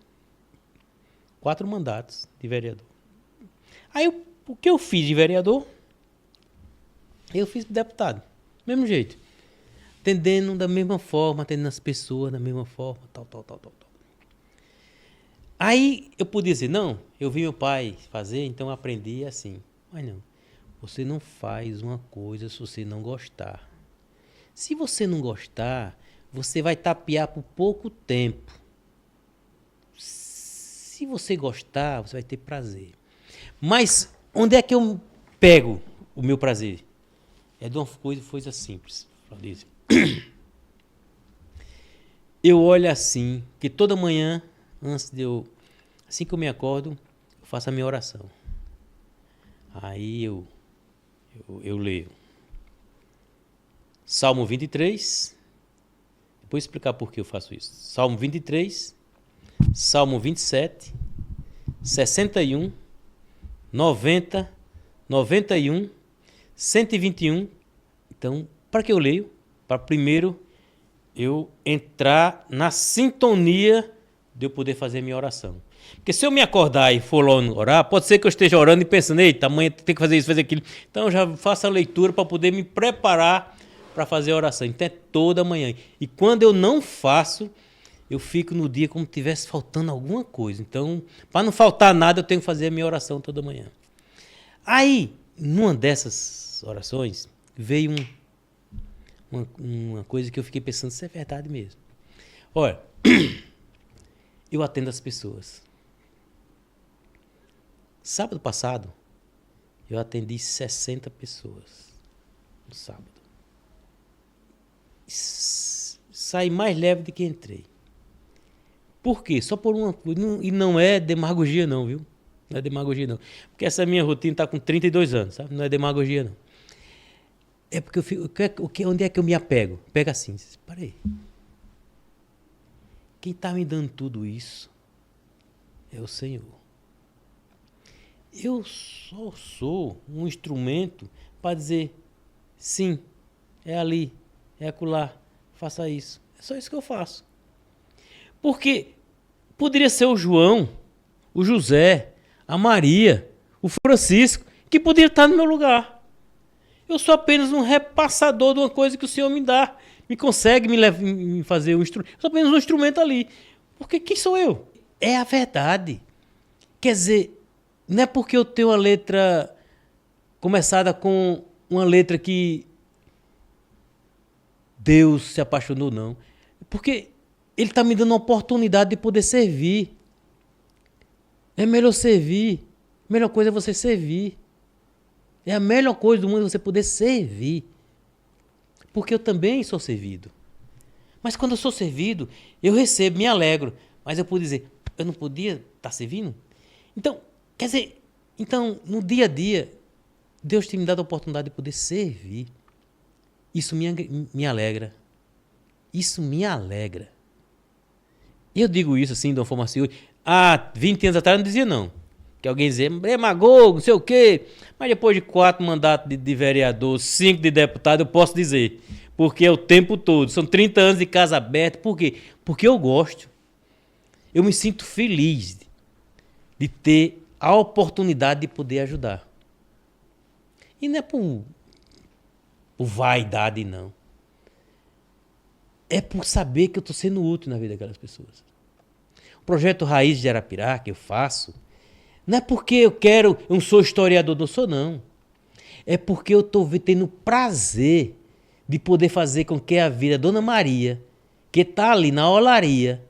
S2: mandatos de vereador. Aí o que eu fiz de vereador, eu fiz de deputado, mesmo jeito. Atendendo da mesma forma, atendendo as pessoas da mesma forma, tal. Aí eu podia dizer, não, eu vi meu pai fazer, então eu aprendi assim. Mas não, você não faz uma coisa se você não gostar. Se você não gostar, você vai tapear por pouco tempo. Se você gostar, você vai ter prazer. Mas onde é que eu pego o meu prazer? É de uma coisa simples, Claudice. Eu olho assim, que toda manhã, assim que eu me acordo, eu faço a minha oração. Aí eu leio Salmo 23, depois explicar por que eu faço isso. Salmo 23, Salmo 27, 61, 90, 91, 121. Então, para que eu leio? Para primeiro eu entrar na sintonia de eu poder fazer minha oração. Porque se eu me acordar e for lá orar, pode ser que eu esteja orando e pensando, eita, amanhã tem que fazer isso, fazer aquilo. Então eu já faço a leitura para poder me preparar para fazer a oração. Então é toda manhã. E quando eu não faço, eu fico no dia como se estivesse faltando alguma coisa. Então, para não faltar nada, eu tenho que fazer a minha oração toda manhã. Aí, numa dessas orações, veio uma coisa que eu fiquei pensando se é verdade mesmo. Olha, eu atendo as pessoas. Sábado passado, eu atendi 60 pessoas. No sábado. Saí mais leve do que entrei. Por quê? Só por uma coisa. E não é demagogia não, viu? Não é demagogia não. Porque essa minha rotina está com 32 anos, sabe? Não é demagogia não. É porque eu fico, onde é que eu me apego? Pega assim, para aí. Quem está me dando tudo isso é o Senhor. Eu só sou um instrumento para dizer, sim, é ali, é acolá, faça isso. É só isso que eu faço. Porque poderia ser o João, o José, a Maria, o Francisco, que poderia estar no meu lugar. Eu sou apenas um repassador de uma coisa que o Senhor me dá. Me consegue me fazer um instrumento. Eu sou apenas um instrumento ali. Porque quem sou eu? É a verdade. Quer dizer, não é porque eu tenho uma letra começada com uma letra que Deus se apaixonou, não. Porque Ele está me dando uma oportunidade de poder servir. É melhor servir. A melhor coisa é você servir. É a melhor coisa do mundo você poder servir. Porque eu também sou servido. Mas quando eu sou servido, eu recebo, me alegro. Mas eu pude dizer, eu não podia estar servindo? Então, quer dizer, no dia a dia, Deus tem me dado a oportunidade de poder servir. Isso me alegra. Isso me alegra. E eu digo isso assim, de uma forma assim, há 20 anos atrás eu não dizia não. Que alguém dizia, demagogo, não sei o quê. Mas depois de 4 mandatos de vereador, 5 de deputado, eu posso dizer. Porque é o tempo todo. São 30 anos de casa aberta. Por quê? Porque eu gosto. Eu me sinto feliz de ter a oportunidade de poder ajudar. E não é por vaidade, não. é por saber que eu estou sendo útil na vida daquelas pessoas. O projeto Raiz de Arapiraca que eu faço, não é porque eu não sou historiador, não sou não. É porque eu estou tendo prazer de poder fazer com que a vida da Dona Maria, que está ali na olaria,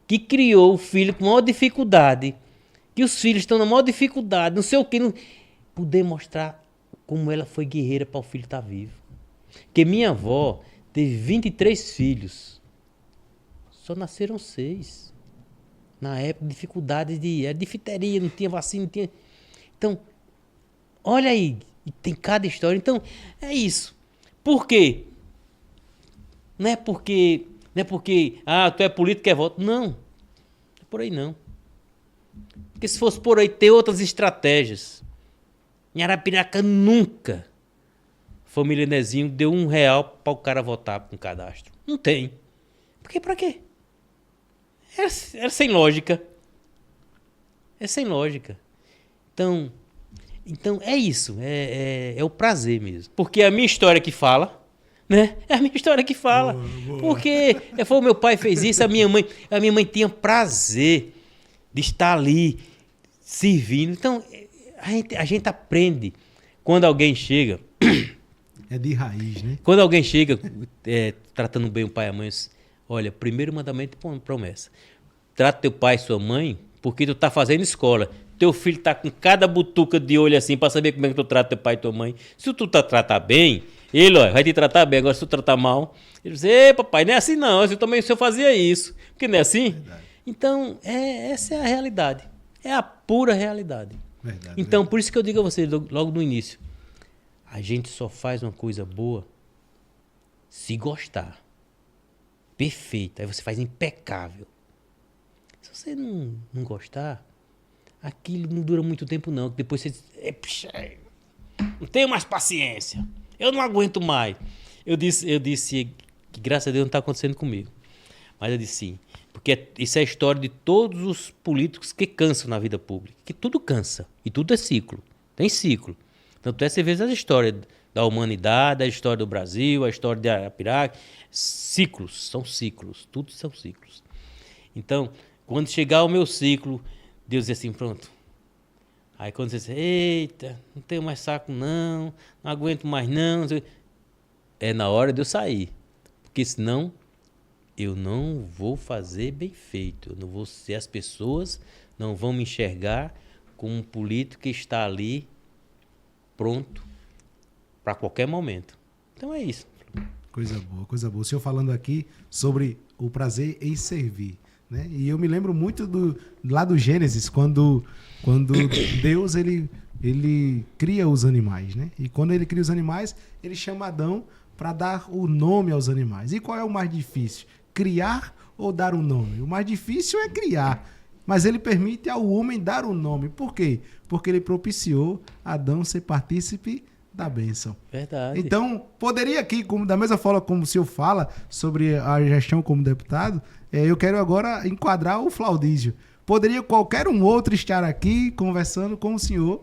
S2: que criou o filho com maior dificuldade, que os filhos estão na maior dificuldade, não sei o que, poder mostrar como ela foi guerreira para o filho estar vivo. Porque minha avó teve 23 filhos, só nasceram 6. Na época, dificuldade era difteria, não tinha vacina, não tinha... Então, olha aí, tem cada história. Então, é isso. Por quê? Não é porque, tu é político, quer voto. Não, não é por aí não. Porque se fosse por aí, ter outras estratégias. Em Arapiraca, nunca a família Nezinho deu R$1 para o cara votar com cadastro. Não tem. Porque pra quê? Era sem lógica. É sem lógica. Então é isso. É o prazer mesmo. Porque é a minha história que fala, né? É a minha história que fala. Boa. Porque foi o meu pai fez isso, a minha mãe tinha prazer de estar ali servindo. Então, a gente aprende. Quando alguém chega...
S1: É de raiz, né?
S2: Quando alguém chega tratando bem o pai e a mãe, olha, primeiro mandamento é promessa. Trata teu pai e sua mãe porque tu tá fazendo escola. Teu filho tá com cada butuca de olho assim para saber como é que tu trata teu pai e tua mãe. Se tu tratar bem, ele vai te tratar bem. Agora se tu tratar mal, ele diz, ei papai, não é assim não. Eu também se eu fazia isso. Porque não é assim? Verdade. Então, essa é a realidade. É a pura realidade. Verdade, então, por isso que eu digo a você logo no início. A gente só faz uma coisa boa se gostar. Perfeito. Aí você faz impecável. Se você não gostar, aquilo não dura muito tempo não. Depois você diz, não tenho mais paciência. Eu não aguento mais. Eu disse que graças a Deus não está acontecendo comigo. Mas eu disse sim. Porque isso é a história de todos os políticos que cansam na vida pública. Que tudo cansa. E tudo é ciclo. Tem ciclo. Tanto é que você vê as histórias da humanidade, a história do Brasil, a história de Arapiraca. Ciclos, são ciclos. Tudo são ciclos. Então, quando chegar o meu ciclo, Deus diz assim, pronto. Aí quando você diz, eita, não tenho mais saco não aguento mais não. É na hora de eu sair. Porque senão, eu não vou fazer bem feito. Eu não vou ser, as pessoas não vão me enxergar como um político que está ali pronto para qualquer momento. Então é isso.
S1: Coisa boa, coisa boa. O senhor falando aqui sobre o prazer em servir, né? E eu me lembro muito lá do Gênesis, quando Deus ele cria os animais, né? E quando ele cria os animais, ele chama Adão para dar o nome aos animais. E qual é o mais difícil? Criar ou dar um nome? O mais difícil é criar, mas ele permite ao homem dar um nome. Por quê? Porque ele propiciou Adão ser partícipe da bênção.
S2: Verdade.
S1: Então, poderia aqui, da mesma forma como o senhor fala sobre a gestão como deputado, eu quero agora enquadrar o Flaudísio. Poderia qualquer um outro estar aqui conversando com o senhor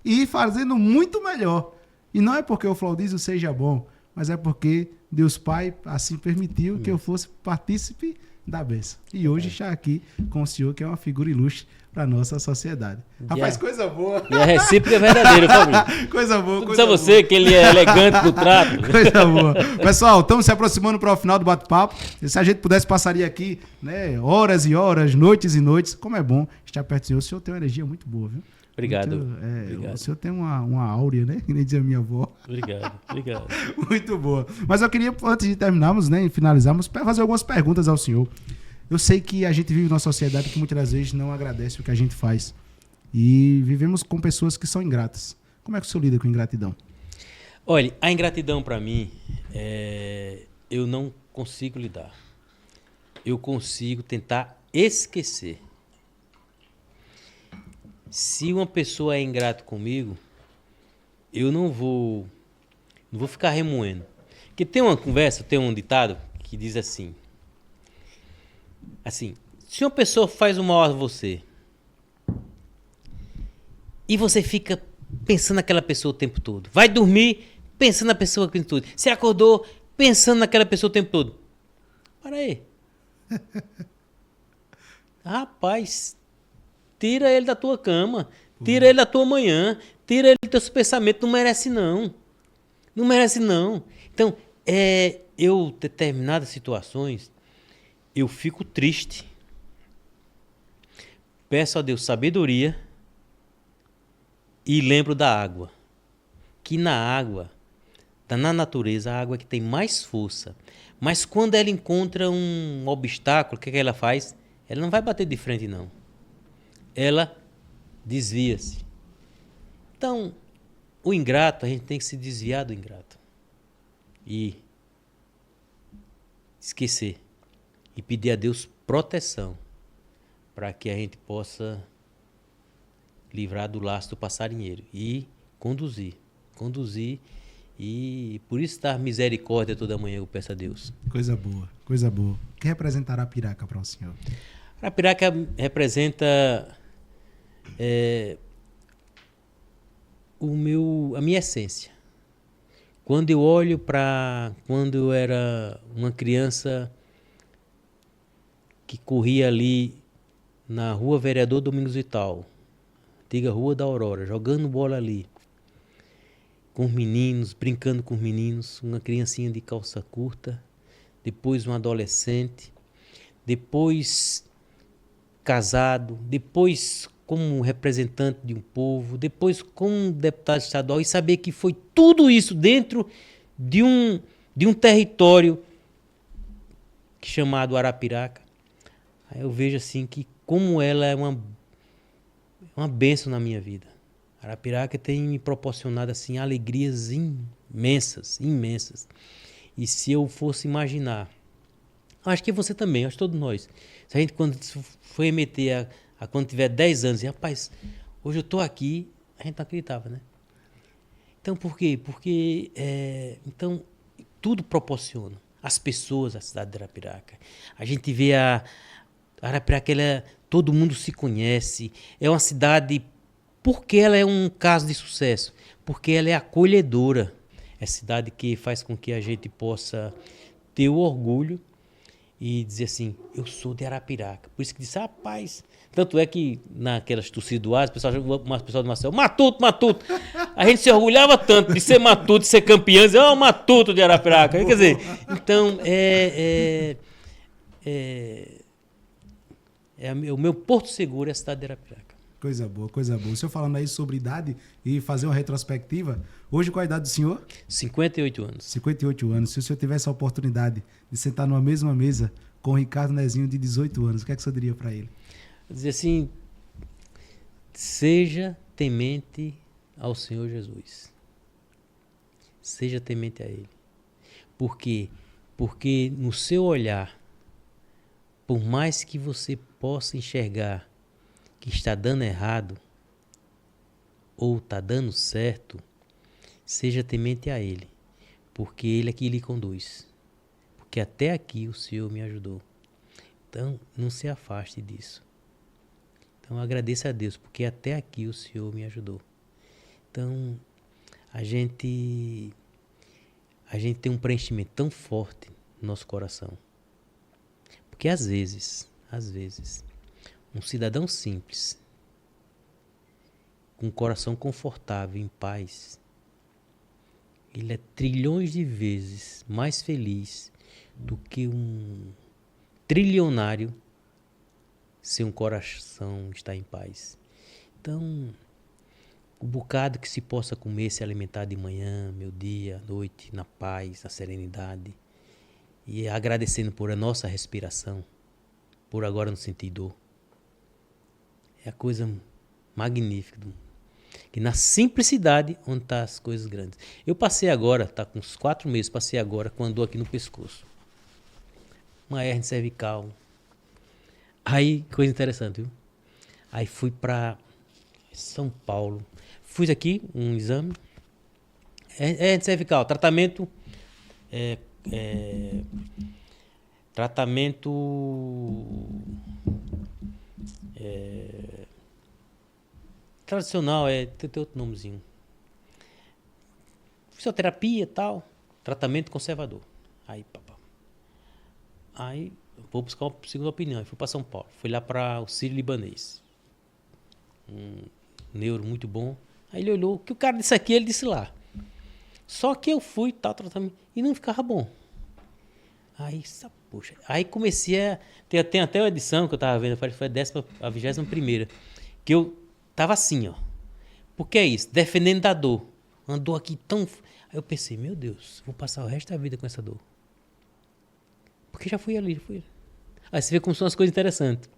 S1: e fazendo muito melhor. E não é porque o Flaudísio seja bom, mas é porque Deus Pai assim permitiu que eu fosse partícipe da bênção. E hoje está aqui com o senhor, que é uma figura ilustre para a nossa sociedade. Rapaz, coisa boa.
S2: E a recíproca é verdadeira, família.
S1: Coisa boa,
S2: coisa boa. Você que ele é elegante no trato.
S1: Coisa boa. Pessoal, estamos se aproximando para o final do bate-papo. Se a gente pudesse, passaria aqui, né, horas e horas, noites e noites. Como é bom estar perto do senhor. O senhor tem uma energia muito boa, viu?
S2: Obrigado.
S1: Obrigado. O senhor tem uma áurea, né? Que nem dizia minha avó.
S2: Obrigado.
S1: Muito boa. Mas eu queria, antes de terminarmos, né, e finalizarmos, fazer algumas perguntas ao senhor. Eu sei que a gente vive numa sociedade que muitas das vezes não agradece o que a gente faz. E vivemos com pessoas que são ingratas. Como é que o senhor lida com ingratidão?
S2: Olha, a ingratidão para mim, eu não consigo lidar. Eu consigo tentar esquecer. Se uma pessoa é ingrata comigo, eu não vou ficar remoendo. Porque tem uma conversa, tem um ditado que diz assim, se uma pessoa faz um mal a você e você fica pensando naquela pessoa o tempo todo, vai dormir pensando na pessoa o tempo todo, você acordou pensando naquela pessoa o tempo todo, Para aí. Rapaz, tira ele da tua cama, tira ele da tua manhã, tira ele dos teus pensamentos. Não merece, não. Não merece, não. Então, eu, determinadas situações, eu fico triste. Peço a Deus sabedoria e lembro da água. Que na água, na natureza, a água é que tem mais força. Mas quando ela encontra um obstáculo, o que ela faz? Ela não vai bater de frente, não. Ela desvia-se. Então, o ingrato, a gente tem que se desviar do ingrato. E esquecer. E pedir a Deus proteção para que a gente possa livrar do laço do passarinheiro e conduzir. E por isso dar misericórdia toda manhã eu peço a Deus.
S1: Coisa boa, coisa boa. O que representa Arapiraca para o senhor?
S2: Arapiraca representa a minha essência. Quando eu olho para quando eu era uma criança que corria ali na Rua Vereador Domingos Vital, antiga Rua da Aurora, jogando bola ali, com os meninos, brincando com os meninos, uma criancinha de calça curta, depois um adolescente, depois casado, depois como representante de um povo, depois como deputado estadual, e saber que foi tudo isso dentro de um território chamado Arapiraca. Aí eu vejo assim que como ela é uma bênção na minha vida. Arapiraca tem me proporcionado assim alegrias imensas. E se eu fosse imaginar, acho que você também, acho que todos nós, se a gente quando foi remeter a quando tiver 10 anos, e, rapaz, hoje eu estou aqui, a gente não acreditava, né? Então por quê? Porque então tudo proporciona. As pessoas da cidade de Arapiraca. A gente vê a Arapiraca, todo mundo se conhece. É uma cidade, porque ela é um caso de sucesso, porque ela é acolhedora. É cidade que faz com que a gente possa ter o orgulho e dizer assim, eu sou de Arapiraca. Por isso que disse, rapaz. Tanto é que naquelas torcidas do Asa, umas pessoas do Marcelo, Matuto. A gente se orgulhava tanto de ser Matuto, de ser campeão, dizer, o Matuto de Arapiraca. Quer dizer, então, o meu porto seguro é a cidade de Arapiraca.
S1: Coisa boa, coisa boa. O senhor falando aí sobre idade e fazer uma retrospectiva, hoje qual a idade do senhor?
S2: 58 anos.
S1: 58 anos. Se o senhor tivesse a oportunidade de sentar numa mesma mesa com o Ricardo Nezinho de 18 anos, o que é que o senhor diria para ele?
S2: Dizer assim, seja temente ao Senhor Jesus. Seja temente a Ele. Por quê? Porque no seu olhar, por mais que você possa enxergar que está dando errado ou está dando certo, seja temente a Ele, porque Ele é que lhe conduz. Porque até aqui o Senhor me ajudou. Então, não se afaste disso. Então, agradeça a Deus, porque até aqui o Senhor me ajudou. Então, a gente tem um preenchimento tão forte no nosso coração. Porque às vezes, um cidadão simples, com um coração confortável, em paz, ele é trilhões de vezes mais feliz do que um trilionário se um coração está em paz. Então, o bocado que se possa comer, se alimentar de manhã, meu dia, noite, na paz, na serenidade, e agradecendo por a nossa respiração, por agora não sentir dor, é a coisa magnífica, que na simplicidade onde estão as coisas grandes. Eu passei agora, está com uns 4 meses, passei agora com a dor aqui no pescoço, uma hernia cervical. Aí, coisa interessante, viu? Aí fui para São Paulo. Fiz aqui um exame. Hernia cervical, tratamento. Tradicional, tem outro nomezinho. Fisioterapia e tal. Tratamento conservador. Aí, papá. Aí, vou buscar uma segunda opinião. Eu fui para São Paulo. Fui lá para o Sírio-Libanês. Um neuro muito bom. Aí ele olhou, o que o cara disse aqui, ele disse lá. Só que eu fui, tal, tratamento, e não ficava bom. Aí, poxa. Aí comecei a... Tem até uma edição que eu tava vendo, foi a 21ª, que eu tava assim, ó. Por que é isso? Defendendo da dor. Uma dor aqui tão... Aí eu pensei, meu Deus, vou passar o resto da vida com essa dor. Porque já fui ali, já fui. Aí você vê como são as coisas interessantes.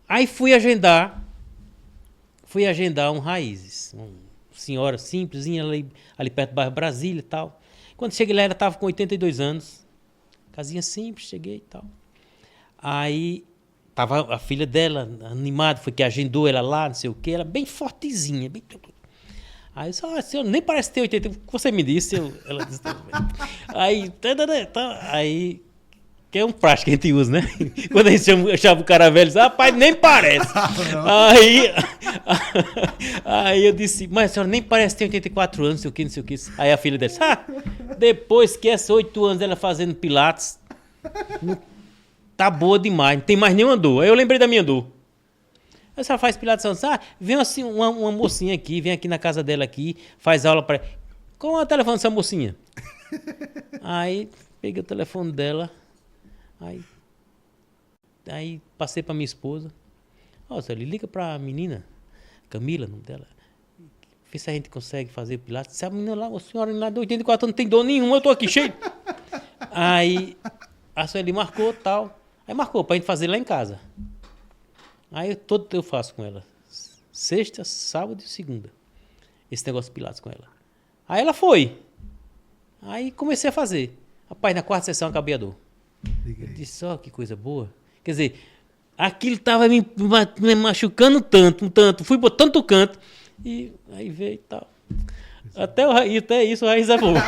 S2: Aí fui agendar um Raízes. Uma senhora simplesinha ali perto do bairro Brasília e tal. Quando cheguei lá, ela estava com 82 anos. Casinha simples, cheguei e tal. Aí tava a filha dela animada, foi que agendou ela lá, não sei o quê. Ela bem fortezinha, bem... Aí eu disse, senhor, nem parece ter 80, o que você me disse? Ela disse, aí, que é um prático que a gente usa, né? Quando a gente chama o cara velho, diz, rapaz, nem parece. Aí eu disse, mas a senhora nem parece ter 84 anos, não sei o que. Aí a filha disse, depois que essa 8 anos ela fazendo pilates, tá boa demais, não tem mais nenhuma dor. Aí eu lembrei da minha dor. Aí você faz pilates, vem assim, uma mocinha aqui, vem aqui na casa dela aqui, faz aula para... Qual é o telefone dessa mocinha? Aí peguei o telefone dela, aí passei para minha esposa. Ele liga para a menina, Camila, o nome dela. Vê se a gente consegue fazer pilates. Se a menina lá, a senhora lá de 84 anos não tem dor nenhuma, eu tô aqui cheio. Aí a senhora marcou tal. Aí marcou para a gente fazer lá em casa. Aí todo eu faço com ela. Sexta, sábado e segunda. Esse negócio de pilates com ela. Aí ela foi. Aí comecei a fazer. Rapaz, na quarta sessão acabei a dor. Eu disse, que coisa boa. Quer dizer, aquilo estava me machucando tanto. Fui botando tanto canto. E aí veio e tal. Até isso, a raiz é boa.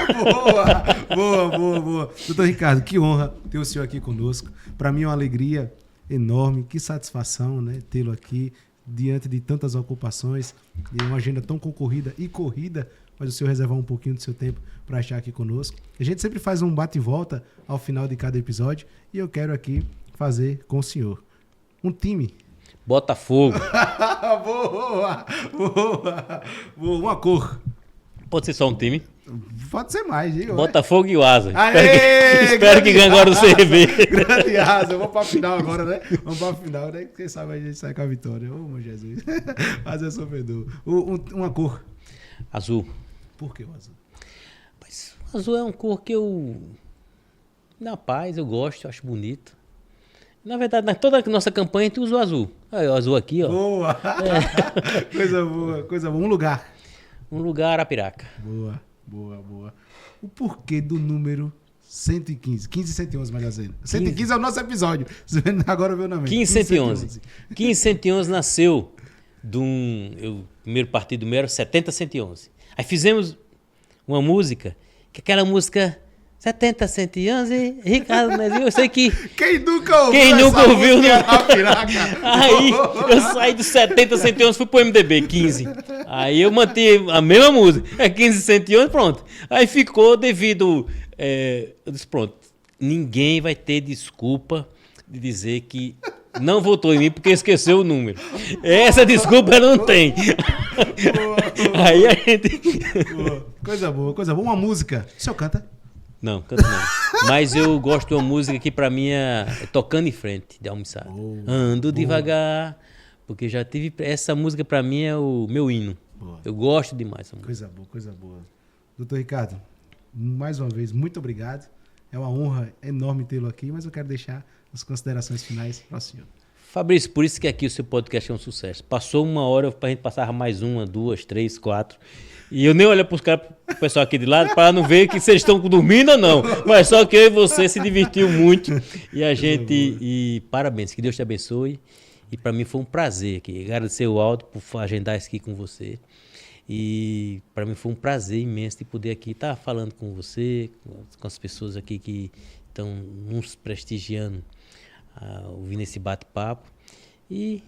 S1: Boa. Doutor Ricardo, que honra ter o senhor aqui conosco. Para mim é uma alegria enorme, que satisfação, né, tê-lo aqui diante de tantas ocupações, de uma agenda tão concorrida e corrida, mas o senhor reservar um pouquinho do seu tempo para estar aqui conosco. A gente sempre faz um bate e volta ao final de cada episódio e eu quero aqui fazer com o senhor um time.
S2: Botafogo.
S1: Boa. Uma cor.
S2: Pode ser só um time?
S1: Pode ser mais, diga.
S2: Botafogo e o Asa.
S1: Aê,
S2: espero que ganhe agora o CRB.
S1: Grande Asa. Vamos para a final agora, né? Vamos para a final, né? Quem sabe a gente sai com a vitória. Ô, meu Jesus. Asa é sofredor. Uma cor.
S2: Azul.
S1: Por que o azul?
S2: Mas o azul é uma cor que na paz, eu gosto, eu acho bonito. Na verdade, toda a nossa campanha a gente usa o azul. Aí, o azul aqui, ó.
S1: Boa. Coisa boa. Um lugar.
S2: Um lugar, Arapiraca.
S1: Boa. O porquê do número 115? 15 e 111, mais dizendo. 115 é o nosso episódio. Agora veio na mente.
S2: 15 e 111. 15 e 111 nasceu o primeiro partido meu era 70 111. Aí fizemos uma música, que aquela música 70 111, Ricardo Nezinho, eu sei que...
S1: Quem nunca ouviu
S2: no... Aí eu saí do 70 111, fui pro MDB, 15. Aí eu mantive a mesma música, 15 111, pronto. Aí ficou devido... eu disse, pronto, ninguém vai ter desculpa de dizer que não votou em mim porque esqueceu o número. Essa desculpa não tem. Aí a gente...
S1: Coisa boa. Uma música. O senhor canta?
S2: Não, canto não. Mas eu gosto de uma música que pra mim é Tocando em Frente, de Almissara. Ando devagar, porque já tive... Essa música pra mim é o meu hino. Boa. Eu gosto demais.
S1: Coisa boa. Doutor Ricardo, mais uma vez, muito obrigado. É uma honra enorme tê-lo aqui, mas eu quero deixar as considerações finais para o senhor.
S2: Fabrício, por isso que aqui o seu podcast é um sucesso. Passou uma hora, a gente passava mais uma, 2, 3, 4... E eu nem olho para os caras, pro pessoal aqui de lado, para não ver que vocês estão dormindo ou não. Mas só que eu e você se divertiu muito. E a gente... E parabéns, que Deus te abençoe. E para mim foi um prazer aqui. Agradecer o Aldo por agendar isso aqui com você. E para mim foi um prazer imenso de poder aqui estar falando com você, com as pessoas aqui que estão nos prestigiando, ouvindo esse bate-papo. E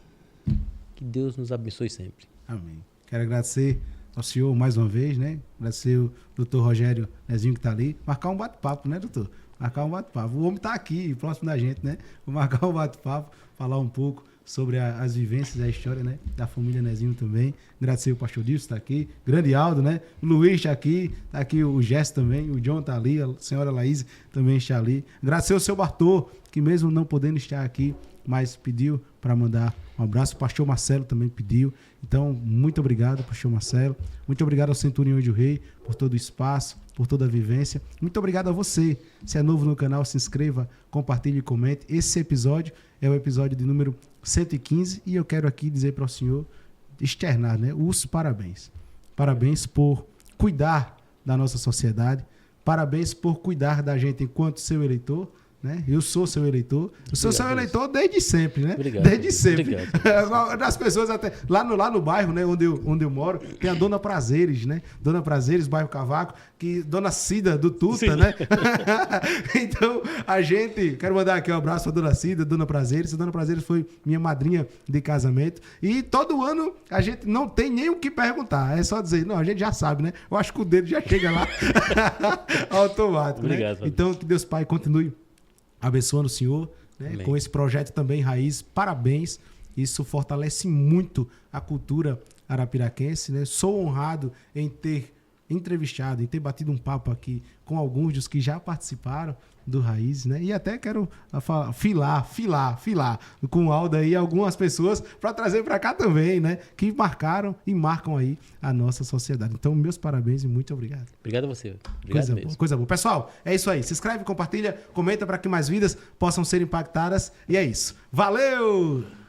S2: que Deus nos abençoe sempre.
S1: Amém. Quero agradecer ao senhor mais uma vez, né? Agradecer o doutor Rogério Nezinho que está ali. Marcar um bate-papo, né, doutor? Marcar um bate-papo. O homem está aqui, próximo da gente, né? Vou marcar um bate-papo, falar um pouco sobre as vivências, a história, né? Da família Nezinho também. Agradecer o pastor Dilson está aqui, grande Aldo, né? O Luiz está aqui o Gesso também, o John está ali, a senhora Laís também está ali. Agradecer o seu Bartô, que mesmo não podendo estar aqui, mas pediu para mandar um abraço. O pastor Marcelo também pediu. Então, muito obrigado, pastor Marcelo. Muito obrigado ao Centurião de Rei por todo o espaço, por toda a vivência. Muito obrigado a você. Se é novo no canal, se inscreva, compartilhe e comente. Esse episódio é o episódio de número 115 e eu quero aqui dizer para o senhor, externar, né, os parabéns. Parabéns por cuidar da nossa sociedade. Parabéns por cuidar da gente enquanto seu eleitor. Né? Eu sou seu eleitor. Eu sou seu eleitor desde sempre, né?
S2: Obrigado,
S1: desde sempre.
S2: Obrigado.
S1: As pessoas até lá no bairro, né, onde eu moro, tem a Dona Prazeres, né? Dona Prazeres, bairro Cavaco, que Dona Cida do Tuta, sim, né? Então, a gente, quero mandar aqui um abraço para Dona Cida, Dona Prazeres. A Dona Prazeres foi minha madrinha de casamento e todo ano a gente não tem nem o que perguntar. É só dizer, não, a gente já sabe, né? Eu acho que o dedo já chega lá automático,
S2: obrigado,
S1: né? Então, que Deus Pai continue abençoando o senhor, né? Com esse projeto também Raiz, parabéns, isso fortalece muito a cultura arapiraquense, né? Sou honrado em ter entrevistado, em ter batido um papo aqui com alguns dos que já participaram do Raiz, né? E até quero filar com o Aldo aí algumas pessoas para trazer para cá também, né? Que marcaram e marcam aí a nossa sociedade. Então, meus parabéns e muito obrigado.
S2: Obrigado a você. Obrigado
S1: Coisa boa. Pessoal, é isso aí. Se inscreve, compartilha, comenta para que mais vidas possam ser impactadas. E é isso. Valeu!